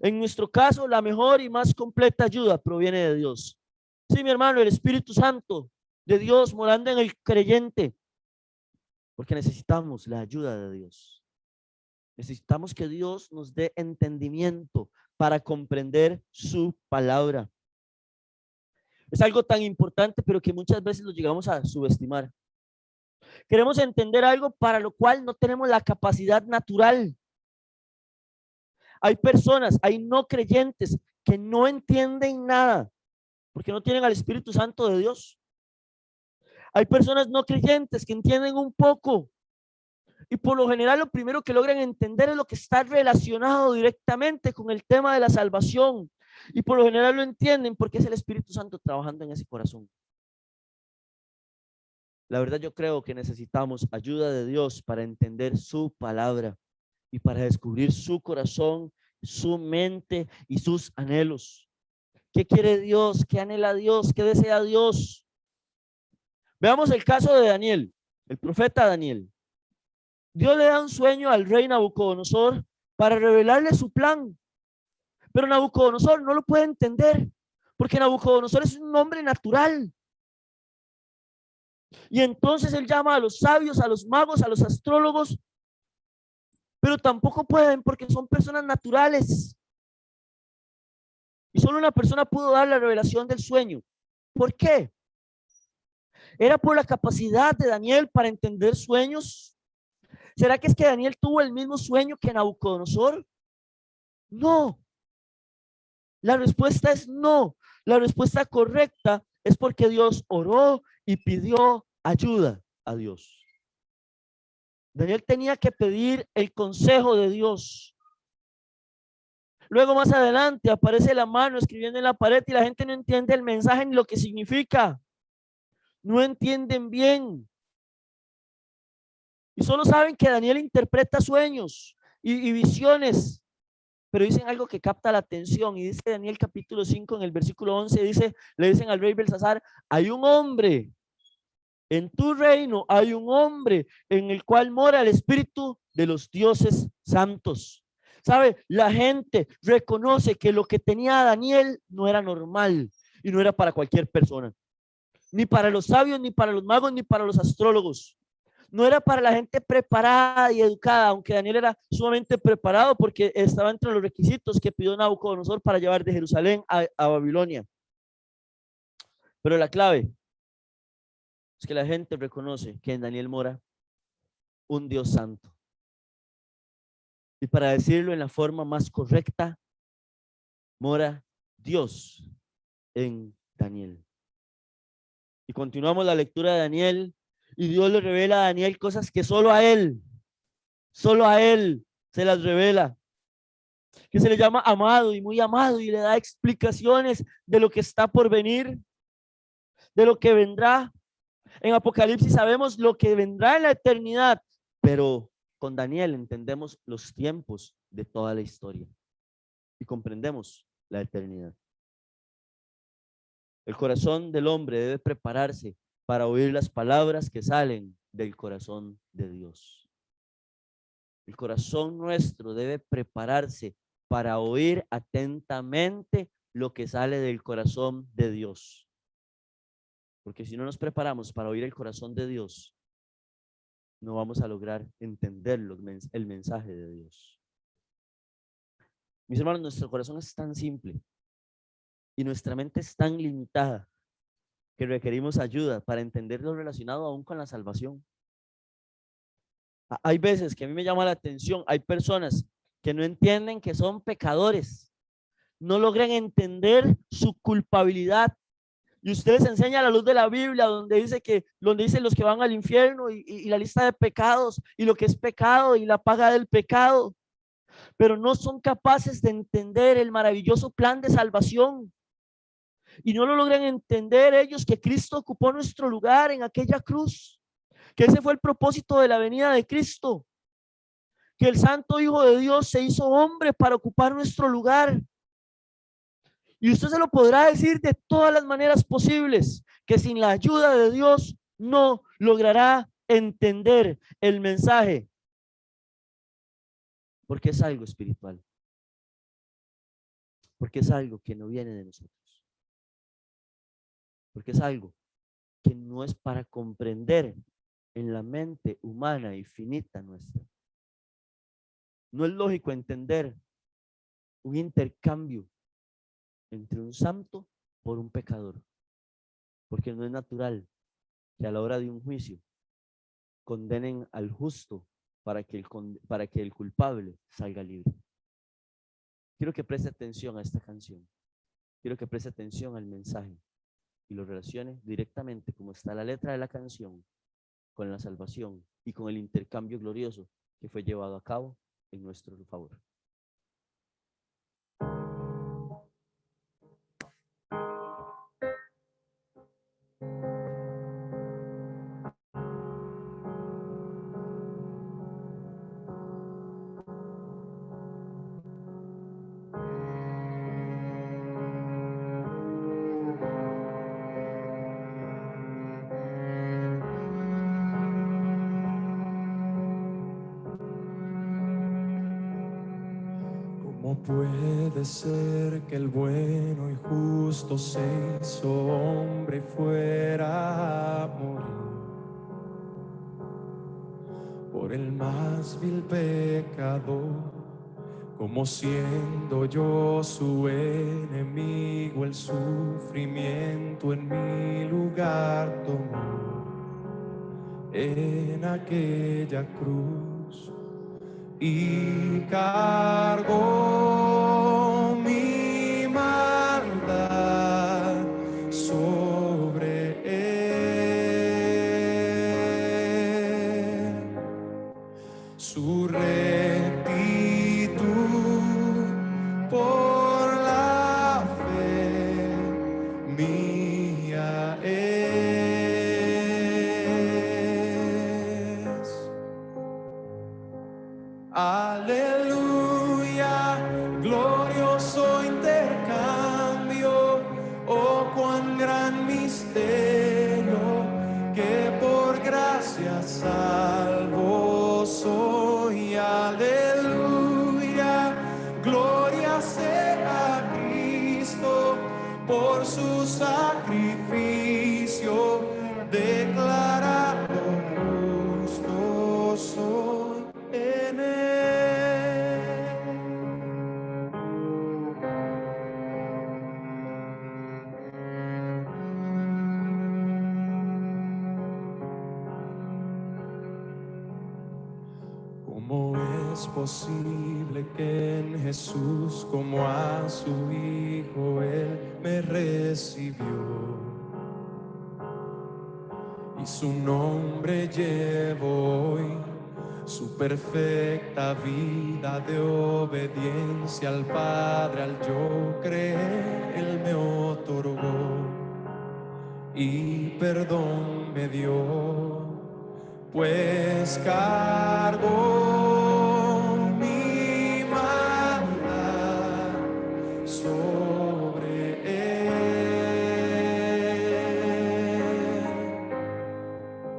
En nuestro caso, la mejor y más completa ayuda proviene de Dios. Sí, mi hermano, el Espíritu Santo de Dios morando en el creyente, porque necesitamos la ayuda de Dios. Necesitamos que Dios nos dé entendimiento para comprender su palabra. Es algo tan importante, pero que muchas veces lo llegamos a subestimar. Queremos entender algo para lo cual no tenemos la capacidad natural. Hay personas, hay no creyentes que no entienden nada porque no tienen al Espíritu Santo de Dios. Hay personas no creyentes que entienden un poco y por lo general lo primero que logran entender es lo que está relacionado directamente con el tema de la salvación, y por lo general lo entienden porque es el Espíritu Santo trabajando en ese corazón. La verdad, yo creo que necesitamos ayuda de Dios para entender su palabra y para descubrir su corazón, su mente y sus anhelos. ¿Qué quiere Dios? ¿Qué anhela Dios? ¿Qué desea Dios? Veamos el caso de Daniel, el profeta Daniel. Dios le da un sueño al rey Nabucodonosor para revelarle su plan, pero Nabucodonosor no lo puede entender porque Nabucodonosor es un hombre natural. Y entonces él llama a los sabios, a los magos, a los astrólogos, pero tampoco pueden porque son personas naturales. Y solo una persona pudo dar la revelación del sueño. ¿Por qué? ¿Era por la capacidad de Daniel para entender sueños? ¿Será que es que Daniel tuvo el mismo sueño que Nabucodonosor? No. La respuesta es no. La respuesta correcta es porque Dios oró y pidió ayuda a Dios. Daniel tenía que pedir el consejo de Dios. Luego más adelante aparece la mano escribiendo en la pared y la gente no entiende el mensaje ni lo que significa. No entienden bien. Y solo saben que Daniel interpreta sueños y visiones, pero dicen algo que capta la atención. Y dice Daniel capítulo 5 en el versículo 11, le dicen al rey Belsasar, hay un hombre en tu reino, hay un hombre en el cual mora el espíritu de los dioses santos. ¿Sabe? La gente reconoce que lo que tenía Daniel no era normal y no era para cualquier persona, ni para los sabios, ni para los magos, ni para los astrólogos. No era para la gente preparada y educada, aunque Daniel era sumamente preparado porque estaba entre los requisitos que pidió Nabucodonosor para llevar de Jerusalén a Babilonia. Pero la clave es que la gente reconoce que en Daniel mora un Dios santo. Y para decirlo en la forma más correcta, mora Dios en Daniel. Y continuamos la lectura de Daniel, y Dios le revela a Daniel cosas que solo a él se las revela, que se le llama amado y muy amado, y le da explicaciones de lo que está por venir, de lo que vendrá. En Apocalipsis sabemos lo que vendrá en la eternidad, pero con Daniel entendemos los tiempos de toda la historia y comprendemos la eternidad. El corazón del hombre debe prepararse para oír las palabras que salen del corazón de Dios. El corazón nuestro debe prepararse para oír atentamente lo que sale del corazón de Dios. Porque si no nos preparamos para oír el corazón de Dios, no vamos a lograr entender el mensaje de Dios. Mis hermanos, nuestro corazón es tan simple y nuestra mente es tan limitada que requerimos ayuda para entender lo relacionado aún con la salvación. Hay veces que a mí me llama la atención, hay personas que no entienden que son pecadores, no logran entender su culpabilidad. Y usted les enseña a la luz de la Biblia, donde dicen los que van al infierno y la lista de pecados y lo que es pecado y la paga del pecado, pero no son capaces de entender el maravilloso plan de salvación. Y no lo logran entender ellos, que Cristo ocupó nuestro lugar en aquella cruz, que ese fue el propósito de la venida de Cristo, que el Santo Hijo de Dios se hizo hombre para ocupar nuestro lugar. Y usted se lo podrá decir de todas las maneras posibles, que sin la ayuda de Dios no logrará entender el mensaje, porque es algo espiritual, porque es algo que no viene de nosotros, porque es algo que no es para comprender en la mente humana y finita nuestra. No es lógico entender un intercambio entre un santo por un pecador, porque no es natural que a la hora de un juicio condenen al justo para que el culpable salga libre. Quiero que preste atención a esta canción, quiero que preste atención al mensaje y lo relacione directamente, como está la letra de la canción, con la salvación y con el intercambio glorioso que fue llevado a cabo en nuestro favor. ¿Cómo puede ser que el bueno y justo se hizo hombre y fuera a morir por el más vil pecador? Como siendo yo su enemigo, el sufrimiento en mi lugar tomó en aquella cruz y cargó mi maldad sobre él. Su rectitud por la fe mía es. Aleluya, glorioso intercambio, oh cuán gran misterio, que por gracia salvo soy. Aleluya, gloria sea a Cristo por su sacrificio, declarado justo ¿Cómo es posible que en Jesús, como a su Hijo, Él me recibió? Y su nombre llevo hoy, su perfecta vida de obediencia al Padre, al yo creer, Él me otorgó y perdón me dio, pues cargó mi maldad sobre él.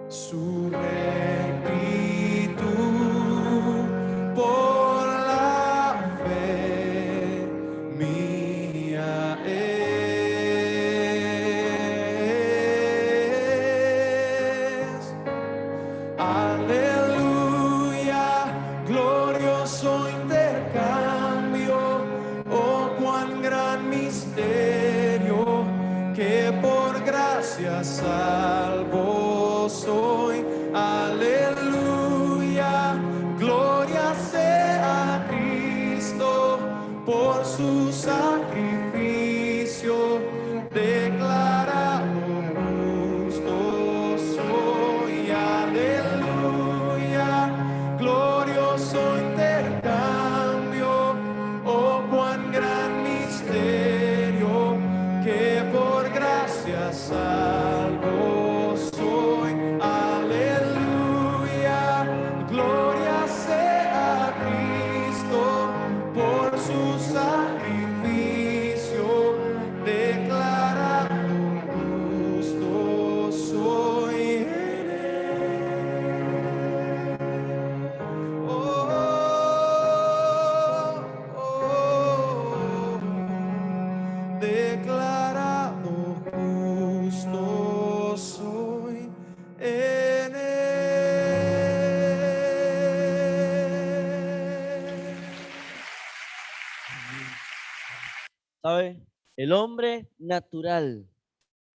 Su rectitud por la fe mía es. Aleluya, glorioso intercambio, oh cuán gran misterio, que por gracia salvo soy. Aleluya, gloria sea a Cristo por su sacrificio, declarado justo soy. Aleluya, glorioso intercambio, oh cuán gran misterio, que por gracia salvo soy. Aleluya, gloria sea a Cristo por su sacrificio, declarado justo soy en él. Oh, oh, declarado justo soy en él. ¿Sabe? El hombre natural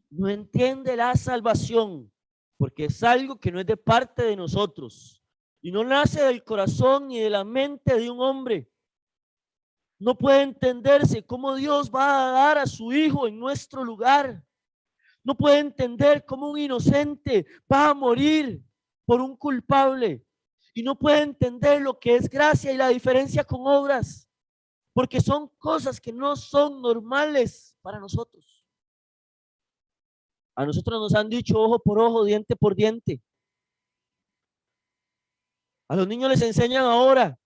no entiende la salvación porque es algo que no es de parte de nosotros y no nace del corazón ni de la mente de un hombre. No puede entenderse cómo Dios va a dar a su Hijo en nuestro lugar. No puede entender cómo un inocente va a morir por un culpable. Y no puede entender lo que es gracia y la diferencia con obras, porque son cosas que no son normales para nosotros. A nosotros nos han dicho ojo por ojo, diente por diente. A los niños les enseñan ahora,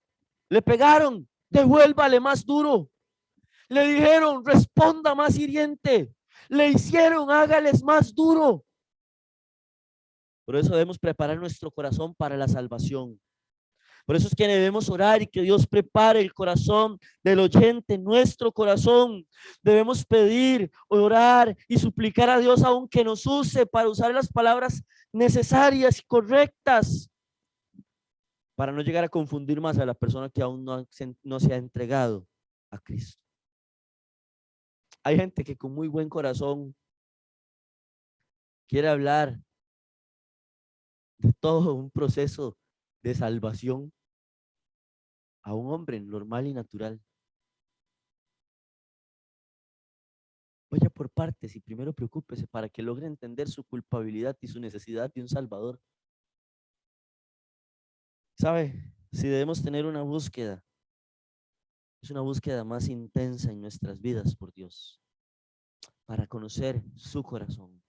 le pegaron, devuélvale más duro. Le dijeron, responda más hiriente. Le hicieron, hágales más duro. Por eso debemos preparar nuestro corazón para la salvación. Por eso es que debemos orar y que Dios prepare el corazón del oyente, nuestro corazón. Debemos pedir, orar y suplicar a Dios aún que nos use para usar las palabras necesarias y correctas, para no llegar a confundir más a la persona que aún no se ha entregado a Cristo. Hay gente que con muy buen corazón quiere hablar de todo un proceso de salvación a un hombre normal y natural. Vaya por partes y primero preocúpese para que logre entender su culpabilidad y su necesidad de un Salvador. ¿Sabe? Si debemos tener una búsqueda, es una búsqueda más intensa en nuestras vidas por Dios, para conocer su corazón,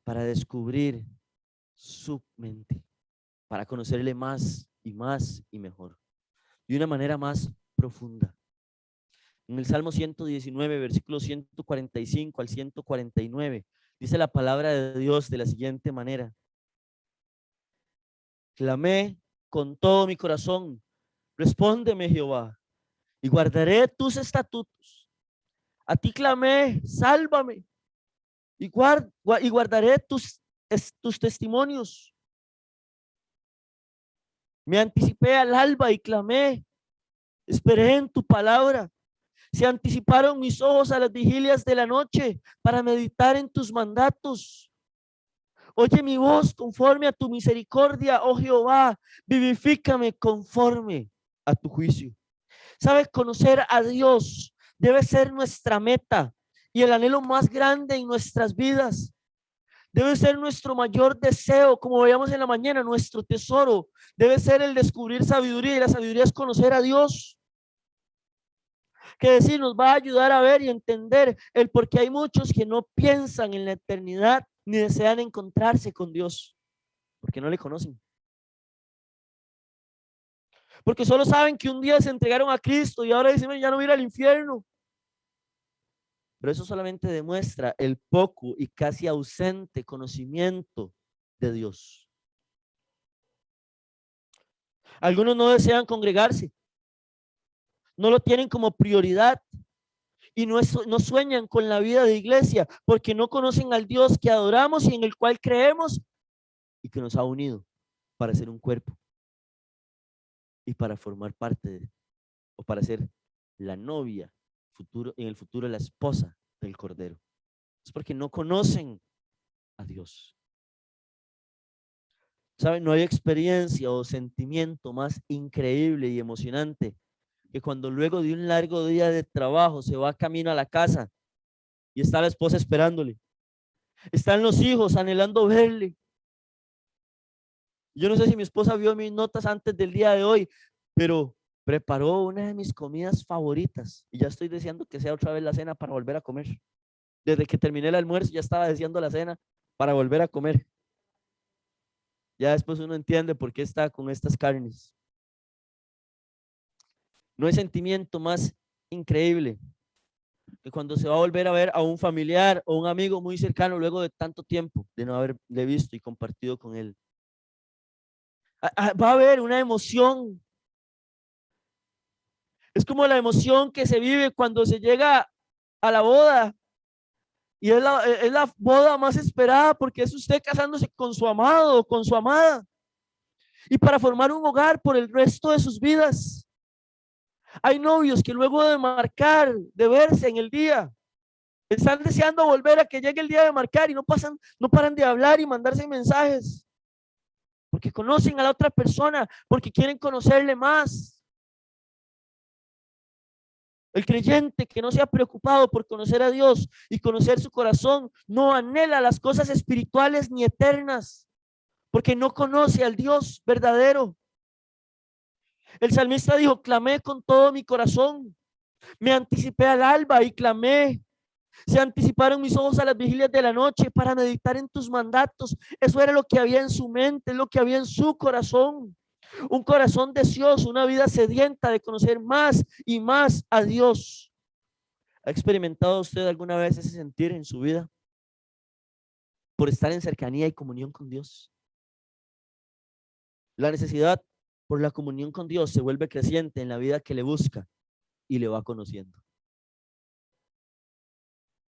para descubrir su mente, para conocerle más y más y mejor, de una manera más profunda. En el Salmo 119, versículos 145 al 149, dice la palabra de Dios de la siguiente manera: clamé con todo mi corazón, respóndeme, Jehová, y guardaré tus estatutos. A ti clamé, sálvame, y guardaré tus testimonios. Me anticipé al alba y clamé, esperé en tu palabra. Se anticiparon mis ojos a las vigilias de la noche para meditar en tus mandatos. Oye mi voz conforme a tu misericordia, oh Jehová, vivifícame conforme a tu juicio. ¿Sabes? Conocer a Dios debe ser nuestra meta y el anhelo más grande en nuestras vidas. Debe ser nuestro mayor deseo, como veíamos en la mañana, nuestro tesoro. Debe ser el descubrir sabiduría, y la sabiduría es conocer a Dios. Que decir, nos va a ayudar a ver y entender el por qué hay muchos que no piensan en la eternidad ni desean encontrarse con Dios, porque no le conocen. Porque solo saben que un día se entregaron a Cristo y ahora dicen, ya no voy a ir al infierno. Pero eso solamente demuestra el poco y casi ausente conocimiento de Dios. Algunos no desean congregarse, no lo tienen como prioridad y no sueñan con la vida de iglesia porque no conocen al Dios que adoramos y en el cual creemos y que nos ha unido para ser un cuerpo y para formar parte o para ser la novia en el futuro la esposa del Cordero. Es porque no conocen a Dios. ¿Saben? No hay experiencia o sentimiento más increíble y emocionante que cuando luego de un largo día de trabajo se va camino a la casa y está la esposa esperándole. Están los hijos anhelando verle. Yo no sé si mi esposa vio mis notas antes del día de hoy, pero preparó una de mis comidas favoritas y ya estoy deseando que sea otra vez la cena para volver a comer. Desde que terminé el almuerzo ya estaba deseando la cena para volver a comer. Ya después uno entiende por qué está con estas carnes. No hay sentimiento más increíble que cuando se va a volver a ver a un familiar o un amigo muy cercano luego de tanto tiempo de no haberle visto y compartido con él. Va a haber una emoción. Es como la emoción que se vive cuando se llega a la boda. Y es la boda más esperada porque es usted casándose con su amado o con su amada. Y para formar un hogar por el resto de sus vidas. Hay novios que luego de marcar, de verse en el día, están deseando volver a que llegue el día de marcar y no paran de hablar y mandarse mensajes. Porque conocen a la otra persona, porque quieren conocerle más. El creyente que no se ha preocupado por conocer a Dios y conocer su corazón, no anhela las cosas espirituales ni eternas, porque no conoce al Dios verdadero. El salmista dijo, clamé con todo mi corazón, me anticipé al alba y clamé. Se anticiparon mis ojos a las vigilias de la noche para meditar en tus mandatos. Eso era lo que había en su mente, lo que había en su corazón. Un corazón deseoso, una vida sedienta de conocer más y más a Dios. ¿Ha experimentado usted alguna vez ese sentir en su vida? Por estar en cercanía y comunión con Dios. La necesidad por la comunión con Dios se vuelve creciente en la vida que le busca y le va conociendo.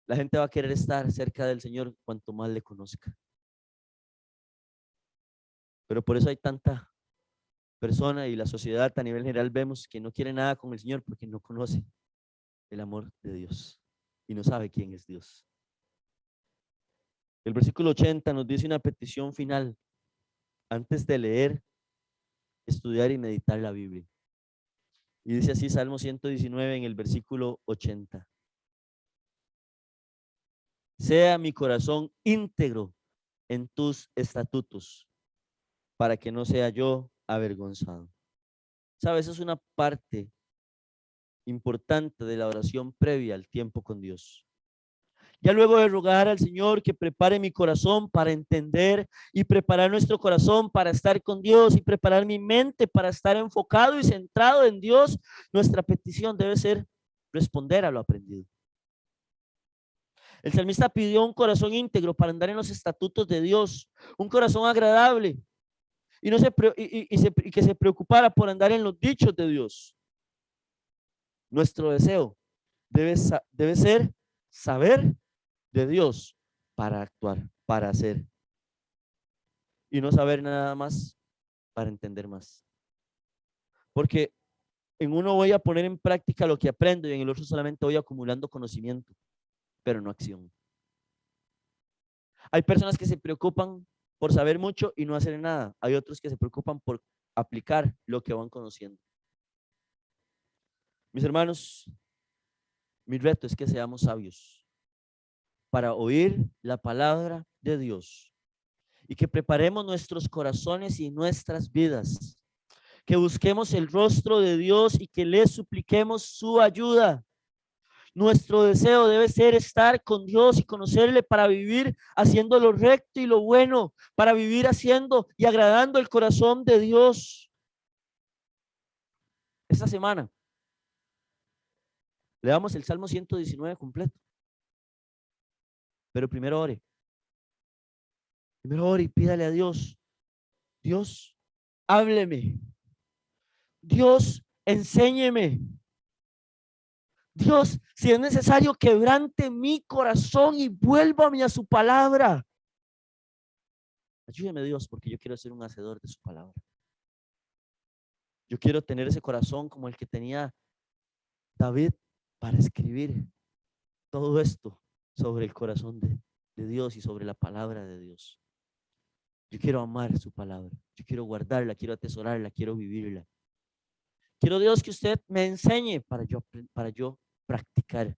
La gente va a querer estar cerca del Señor cuanto más le conozca. Pero por eso hay tanta persona y la sociedad a nivel general vemos que no quiere nada con el Señor porque no conoce el amor de Dios y no sabe quién es Dios. El versículo 80 nos dice una petición final antes de leer, estudiar y meditar la Biblia. Y dice así Salmo 119 en el versículo 80. Sea mi corazón íntegro en tus estatutos, para que no sea yo avergonzado. ¿Sabes? Es una parte importante de la oración previa al tiempo con Dios. Ya luego de rogar al Señor que prepare mi corazón para entender y preparar nuestro corazón para estar con Dios y preparar mi mente para estar enfocado y centrado en Dios, nuestra petición debe ser responder a lo aprendido. El salmista pidió un corazón íntegro para andar en los estatutos de Dios, un corazón agradable y que se preocupara por andar en los dichos de Dios. Nuestro deseo debe ser saber de Dios para actuar, para hacer y no saber nada más para entender más. Porque en uno voy a poner en práctica lo que aprendo y en el otro solamente voy acumulando conocimiento, pero no acción. Hay personas que se preocupan por saber mucho y no hacer nada. Hay otros que se preocupan por aplicar lo que van conociendo. Mis hermanos, mi reto es que seamos sabios para oír la palabra de Dios y que preparemos nuestros corazones y nuestras vidas, que busquemos el rostro de Dios y que le supliquemos su ayuda. Nuestro deseo debe ser estar con Dios y conocerle para vivir haciendo lo recto y lo bueno, para vivir haciendo y agradando el corazón de Dios. Esta semana leamos el Salmo 119 completo. Pero primero ore. Primero ore y pídale a Dios. Dios, hábleme. Dios, enséñeme. Dios, si es necesario, quebrante mi corazón y vuélvame a su palabra. Ayúdeme, Dios, porque yo quiero ser un hacedor de su palabra. Yo quiero tener ese corazón como el que tenía David para escribir todo esto sobre el corazón de Dios y sobre la palabra de Dios. Yo quiero amar su palabra. Yo quiero guardarla, quiero atesorarla, quiero vivirla. Quiero, Dios, que usted me enseñe para yo practicar,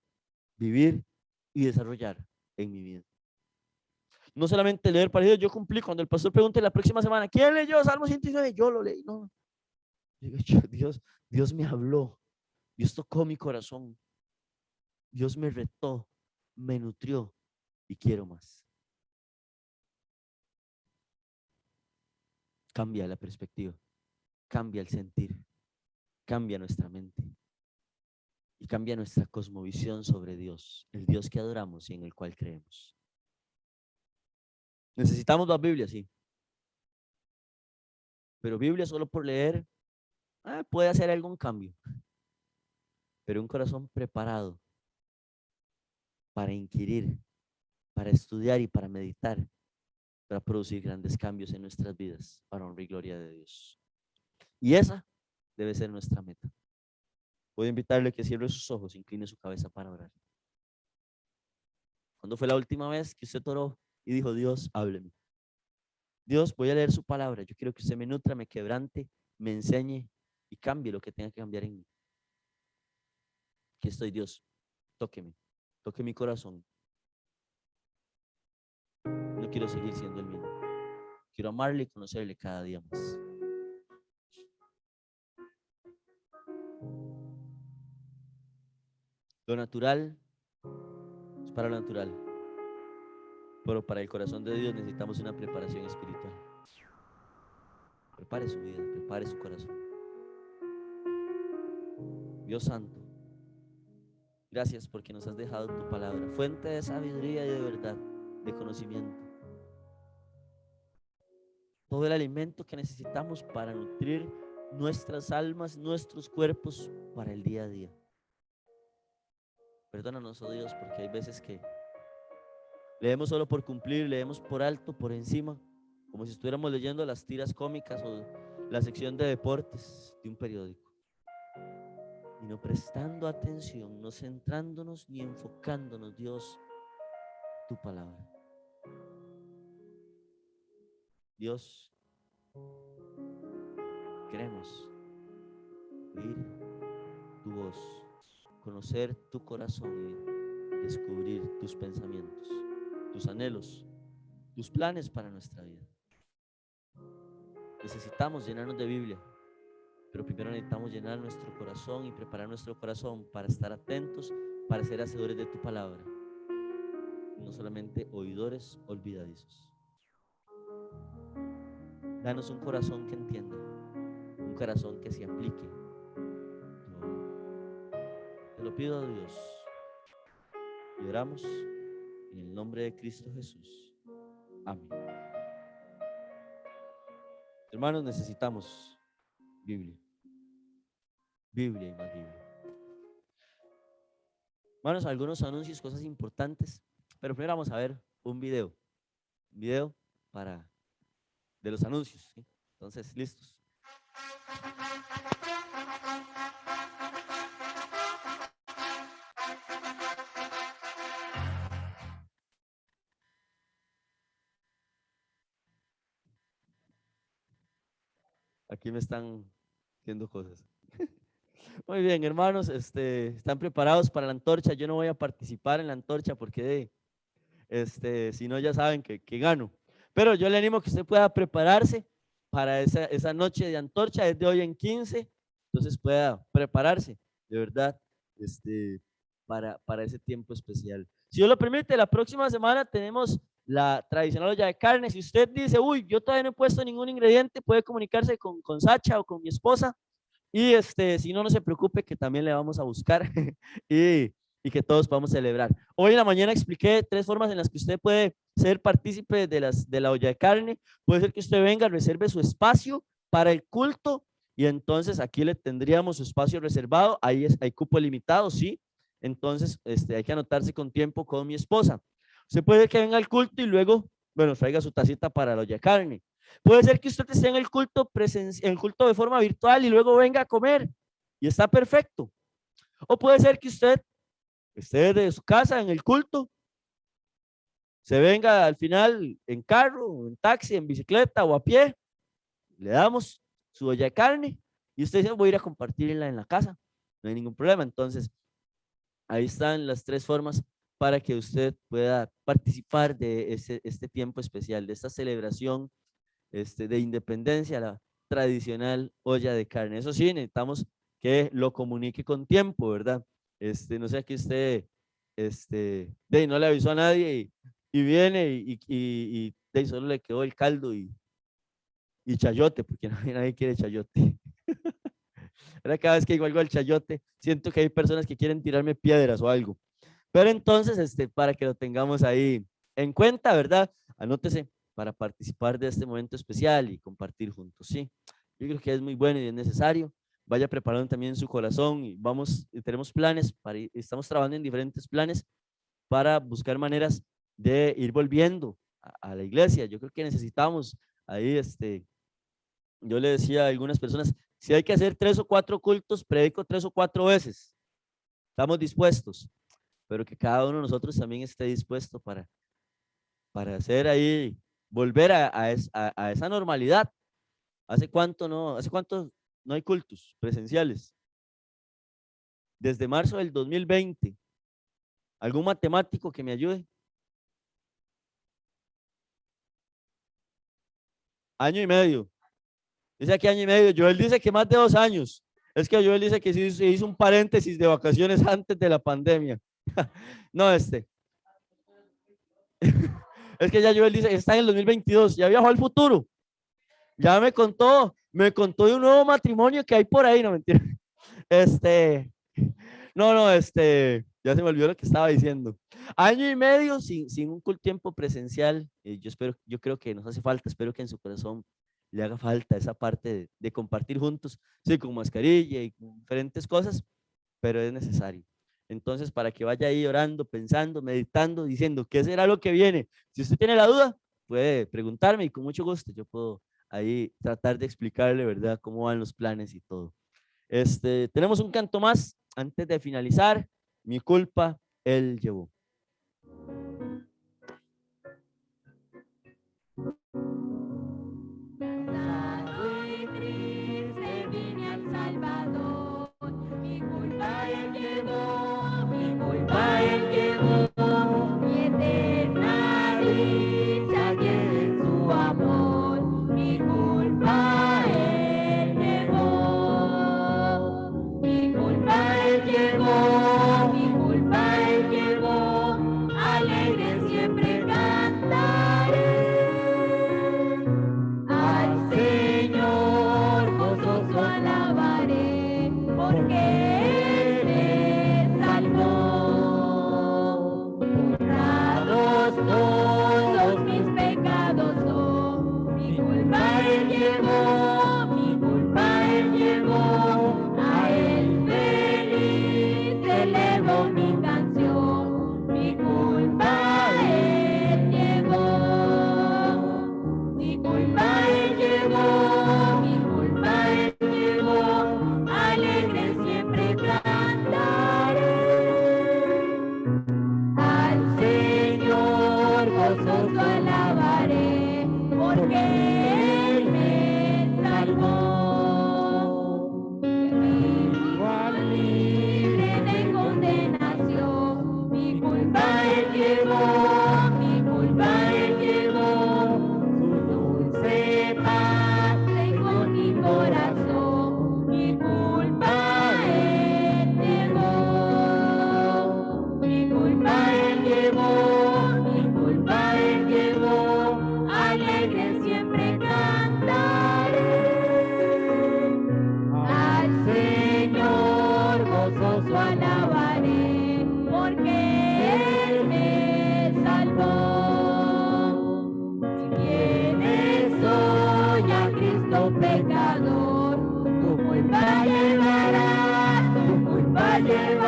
vivir y desarrollar en mi vida. No solamente leer para Dios, yo cumplí. Cuando el pastor pregunte la próxima semana, ¿quién leyó Salmo 109? Yo lo leí. No, Dios me habló. Dios tocó mi corazón. Dios me retó, me nutrió y quiero más. Cambia la perspectiva, cambia el sentir, cambia nuestra mente y cambia nuestra cosmovisión sobre Dios, el Dios que adoramos y en el cual creemos. Necesitamos la Biblia, sí. Pero Biblia solo por leer puede hacer algún cambio. Pero un corazón preparado para inquirir, para estudiar y para meditar, para producir grandes cambios en nuestras vidas, para honrar y gloria de Dios. Y esa debe ser nuestra meta. Voy a invitarle a que cierre sus ojos, incline su cabeza para orar. ¿Cuándo fue la última vez que usted oró y dijo, Dios, hábleme? Dios, voy a leer su palabra. Yo quiero que usted me nutra, me quebrante, me enseñe y cambie lo que tenga que cambiar en mí. Aquí estoy, Dios. Tóqueme, toque mi corazón. No quiero seguir siendo el mismo. Quiero amarle y conocerle cada día más. Lo natural es para lo natural, pero para el corazón de Dios necesitamos una preparación espiritual. Prepare su vida, prepare su corazón. Dios Santo, gracias porque nos has dejado tu palabra, fuente de sabiduría y de verdad, de conocimiento. Todo el alimento que necesitamos para nutrir nuestras almas, nuestros cuerpos para el día a día. Perdónanos, oh Dios, porque hay veces que leemos solo por cumplir, leemos por alto, por encima, como si estuviéramos leyendo las tiras cómicas o la sección de deportes de un periódico. Y no prestando atención, no centrándonos ni enfocándonos, Dios, tu palabra. Dios, queremos oír tu voz, conocer tu corazón y descubrir tus pensamientos, tus anhelos, tus planes para nuestra vida. Necesitamos llenarnos de Biblia, pero primero necesitamos llenar nuestro corazón y preparar nuestro corazón para estar atentos, para ser hacedores de tu palabra, y no solamente oidores olvidadizos. Danos un corazón que entienda, un corazón que se aplique. Te lo pido a Dios y oramos en el nombre de Cristo Jesús. Amén. Hermanos, necesitamos Biblia. Biblia y más Biblia. Hermanos, algunos anuncios, cosas importantes, pero primero vamos a ver un video de los anuncios, ¿sí? Entonces, listos. Aquí me están haciendo cosas. Muy bien, hermanos, ¿están preparados para la antorcha? Yo no voy a participar en la antorcha porque si no ya saben que gano. Pero yo le animo a que usted pueda prepararse para esa noche de antorcha, es de hoy en 15, entonces pueda prepararse, de verdad, para ese tiempo especial. Si Dios lo permite, la próxima semana tenemos la tradicional olla de carne. Si usted dice, uy, yo todavía no he puesto ningún ingrediente, puede comunicarse con Sacha o con mi esposa. Y si no, no se preocupe que también le vamos a buscar y que todos podamos celebrar. Hoy en la mañana expliqué 3 formas en las que usted puede ser partícipe de la olla de carne. Puede ser que usted venga, reserve su espacio para el culto y entonces aquí le tendríamos su espacio reservado. Ahí hay cupo limitado, sí. Entonces hay que anotarse con tiempo con mi esposa. Usted puede que venga al culto y luego, bueno, traiga su tacita para la olla de carne. Puede ser que usted esté en el culto de forma virtual y luego venga a comer y está perfecto. O puede ser que usted esté de su casa en el culto, se venga al final en carro, en taxi, en bicicleta o a pie, le damos su olla de carne y usted dice, voy a ir a compartirla en la casa, no hay ningún problema. Entonces, ahí están las 3 formas para que usted pueda participar de este tiempo especial, de esta celebración de independencia, la tradicional olla de carne. Eso sí, necesitamos que lo comunique con tiempo, ¿verdad? No sea que usted no le avisó a nadie y viene y solo le quedó el caldo y chayote, porque nadie quiere chayote. Ahora cada vez que digo algo al chayote, siento que hay personas que quieren tirarme piedras o algo. Pero entonces, para que lo tengamos ahí en cuenta, ¿verdad? Anótese para participar de este momento especial y compartir juntos, ¿sí? Yo creo que es muy bueno y es necesario. Vaya preparando también su corazón y tenemos planes, estamos trabajando en diferentes planes para buscar maneras de ir volviendo a la iglesia. Yo creo que necesitamos ahí, yo le decía a algunas personas, si hay que hacer 3 o 4 cultos, predico 3 o 4 veces. Estamos dispuestos, pero que cada uno de nosotros también esté dispuesto para hacer ahí, volver a esa normalidad. ¿Hace cuánto no hay cultos presenciales? Desde marzo del 2020. ¿Algún matemático que me ayude? Año y medio. Dice aquí año y medio. Joel dice que más de 2 años. Es que Joel dice que se hizo un paréntesis de vacaciones antes de la pandemia. No, Es que ya Joel dice que está en el 2022. Ya viajó al futuro. Ya me contó de un nuevo matrimonio que hay por ahí. No, mentira. Ya se me olvidó lo que estaba diciendo. Año y medio sin un tiempo presencial. Yo creo que nos hace falta, espero que en su corazón le haga falta esa parte de compartir juntos, sí, con mascarilla y con diferentes cosas, pero es necesario. Entonces, para que vaya ahí orando, pensando, meditando, diciendo, ¿qué será lo que viene? Si usted tiene la duda, puede preguntarme y con mucho gusto yo puedo ahí tratar de explicarle, ¿verdad?, cómo van los planes y todo. Tenemos un canto más antes de finalizar. Mi culpa, él llevó. Alegre siempre. lleva